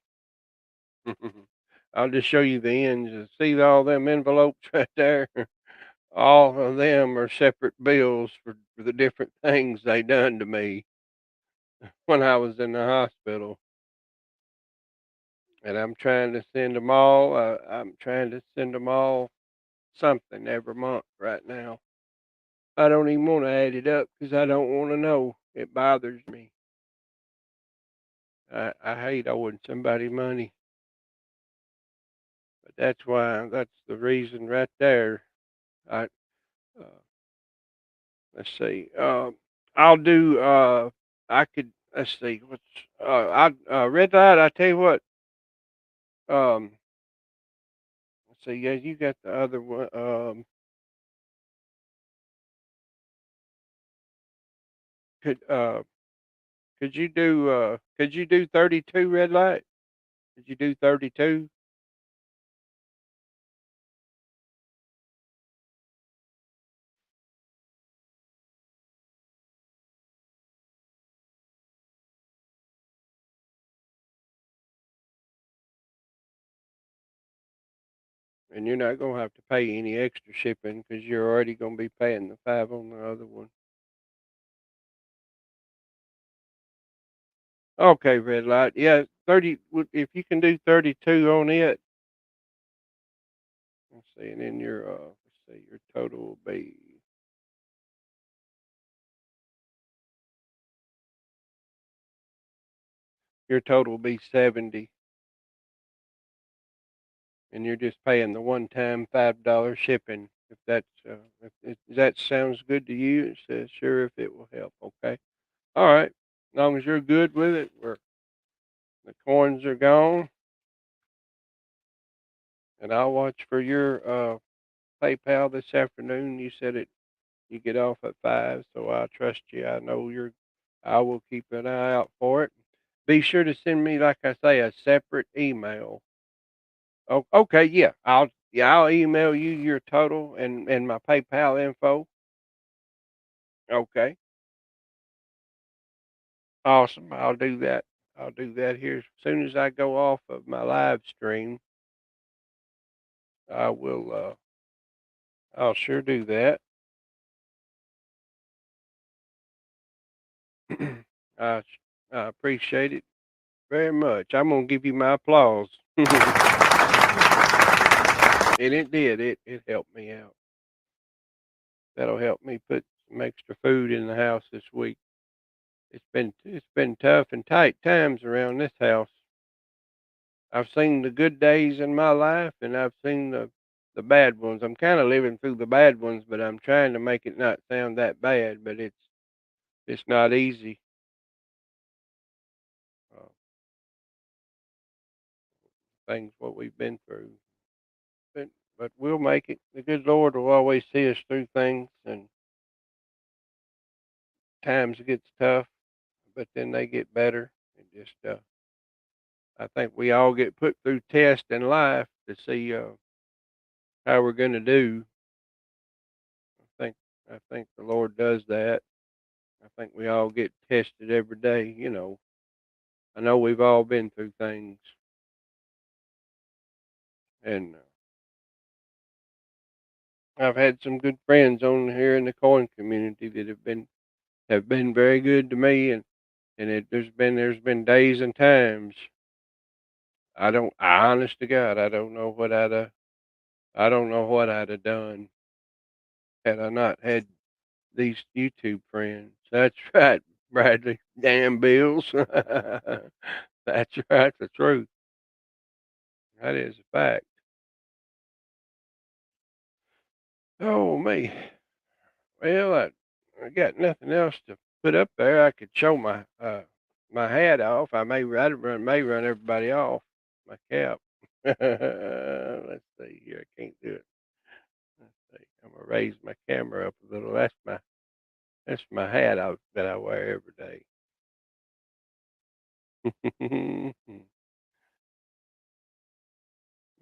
I'll just show you the ends. You see all them envelopes right there? All of them are separate bills for the different things they done to me when I was in the hospital. And I'm trying to send them all something every month right now. I don't even want to add it up because I don't want to know. It bothers me. I hate owing somebody money, but that's the reason right there. I uh, let's see. I'll do. I could. Let's see. What's I red light. I tell you what. Um, let's see. Yeah, you got the other one. Could uh could you do 32 red light? Could you do 32? And you're not gonna have to pay any extra shipping because you're already gonna be paying the 5 on the other one. Okay, red light. Yeah, 30. If you can do 32 on it, let's see. And then let's see, your total will be 70, and you're just paying the one-time $5 shipping. If if that sounds good to you, it says sure if it will help. Okay. All right. As long as you're good with it, the coins are gone, and I'll watch for your PayPal this afternoon. You said you get off at 5, so I trust you. I know I will keep an eye out for it. Be sure to send me, like I say, a separate email. Oh, okay, I'll email you your total and my PayPal info. Okay, awesome. I'll do that here as soon as I go off of my live stream. I will. I'll sure do that. I I appreciate it very much. I'm gonna give you my applause. And it did. It helped me out. That'll help me put some extra food in the house this week. It's been tough and tight times around this house. I've seen the good days in my life, and I've seen the bad ones. I'm kind of living through the bad ones, but I'm trying to make it not sound that bad. But it's not easy. Uh, things what we've been through, but we'll make it. The good Lord will always see us through things, and times gets tough, but then they get better. And just I think we all get put through tests in life to see how we're going to do. I think I think the Lord does that. I think we all get tested every day. I know we've all been through things, and I've had some good friends on here in the coin community that have been very good to me, and there's been days and times I honest to God I don't know what I'd have done had I not had these YouTube friends. That's right, Bradley. Damn bills. That's right, the truth. That is a fact. Oh me. Well, I got nothing else to put up there. I could show my hat off. I may run everybody off. My cap. Let's see here. I can't do it. Let's see. I'm gonna raise my camera up a little. That's my hat that I wear every day.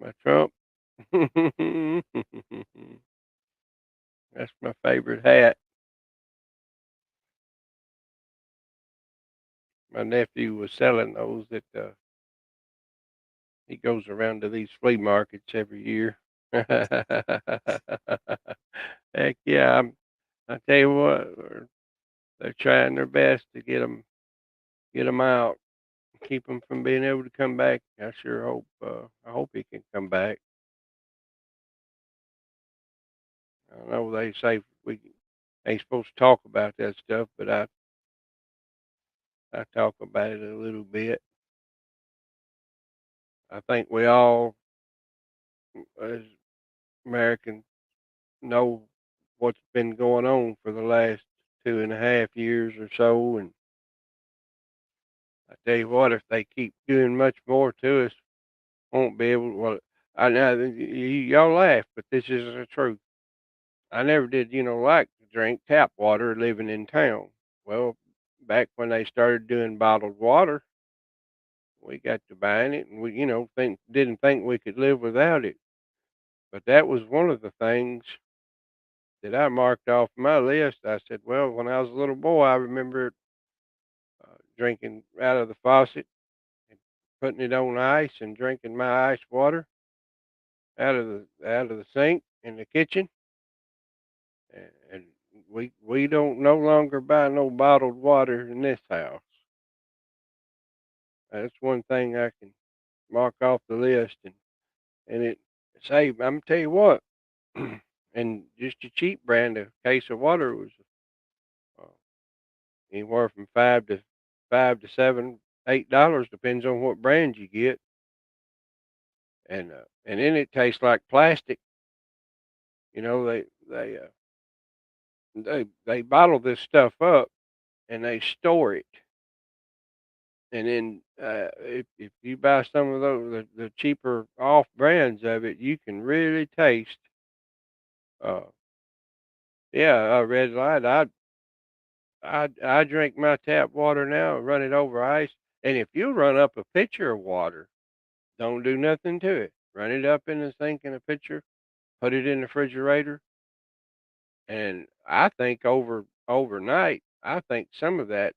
My Trump. That's my favorite hat. My nephew was selling those that he goes around to these flea markets every year. Heck yeah, I tell you what, they're trying their best to get them out, keep them from being able to come back. I hope he can come back. I know they say we ain't supposed to talk about that stuff, but I talk about it a little bit. I think we all, as Americans, know what's been going on for the last 2.5 years or so, and I tell you what, if they keep doing much more to us, won't be able. Well, I know y'all laugh, but this is the truth. I never did, like to drink tap water living in town. Well, back when they started doing bottled water, we got to buying it, and we, didn't think we could live without it. But that was one of the things that I marked off my list. I said, well, when I was a little boy, I remember drinking out of the faucet and putting it on ice and drinking my ice water out of the sink in the kitchen, and we don't no longer buy no bottled water in this house. That's one thing I can mark off the list, and it say I'm tell you what, and just a cheap brand, a case of water was uh, anywhere from five to seven, $8, depends on what brand you get, and then it tastes like plastic. They bottle this stuff up and they store it. And then if you buy some of those the cheaper off brands of it, you can really taste. Uh, yeah, a red light. I drink my tap water now, run it over ice, and if you run up a pitcher of water, don't do nothing to it. Run it up in the sink in a pitcher, put it in the refrigerator, and I think overnight, I think some of that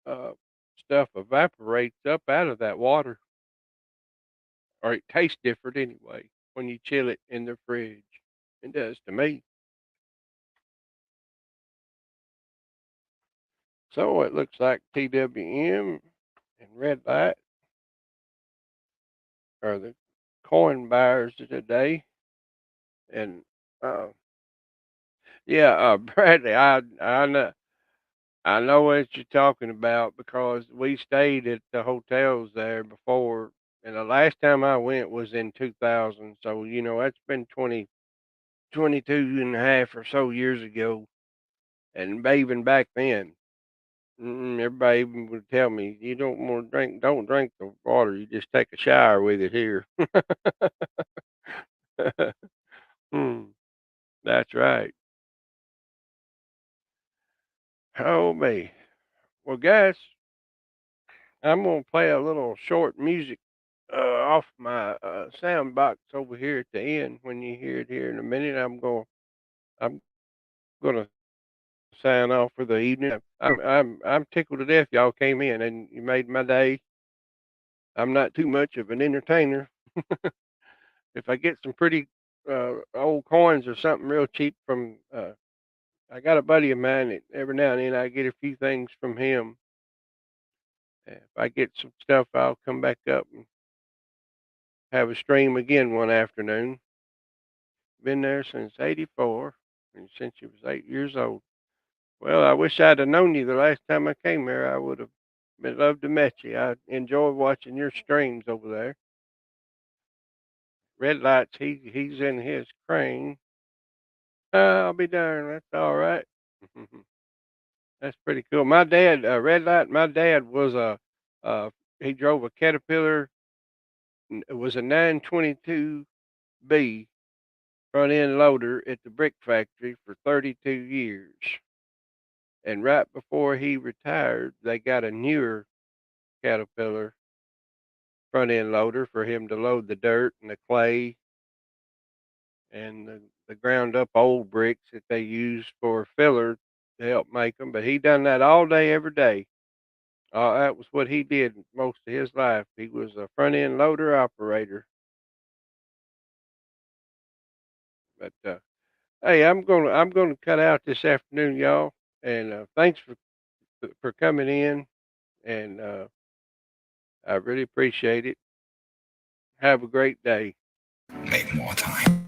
uh, stuff evaporates up out of that water, or it tastes different anyway when you chill it in the fridge. It does to me. So it looks like TWM and Red Light are the coin buyers today. And yeah, Bradley, I know what you're talking about because we stayed at the hotels there before, and the last time I went was in 2000. So that's been 22 and a half or so years ago, and even back then. Everybody even would tell me, "You don't drink the water. You just take a shower with it here." Hmm, that's right. Oh me. Well, guys, I'm gonna play a little short music off my sound box over here at the end. When you hear it here in a minute, I'm gonna sign off for the evening. I'm tickled to death y'all came in and you made my day. I'm not too much of an entertainer. If I get some pretty old coins or something real cheap from, I got a buddy of mine that every now and then I get a few things from him. If I get some stuff, I'll come back up and have a stream again one afternoon. Been there since '84, and since you was 8 years old. Well, I wish I'd have known you the last time I came here. I would have been loved to met you. I enjoy watching your streams over there. Red lights, he's in his crane. I'll be darned. That's all right. That's pretty cool. My dad, red light. My dad was uh, he drove a Caterpillar. It was a 922B front end loader at the brick factory for 32 years. And right before he retired, they got a newer Caterpillar front end loader for him to load the dirt and the clay and the ground up old bricks that they used for filler to help make them. But he done that all day, every day. That was what he did most of his life. He was a front end loader operator. But hey, I'm gonna cut out this afternoon, y'all. And thanks for coming in. And I really appreciate it. Have a great day. Make more time.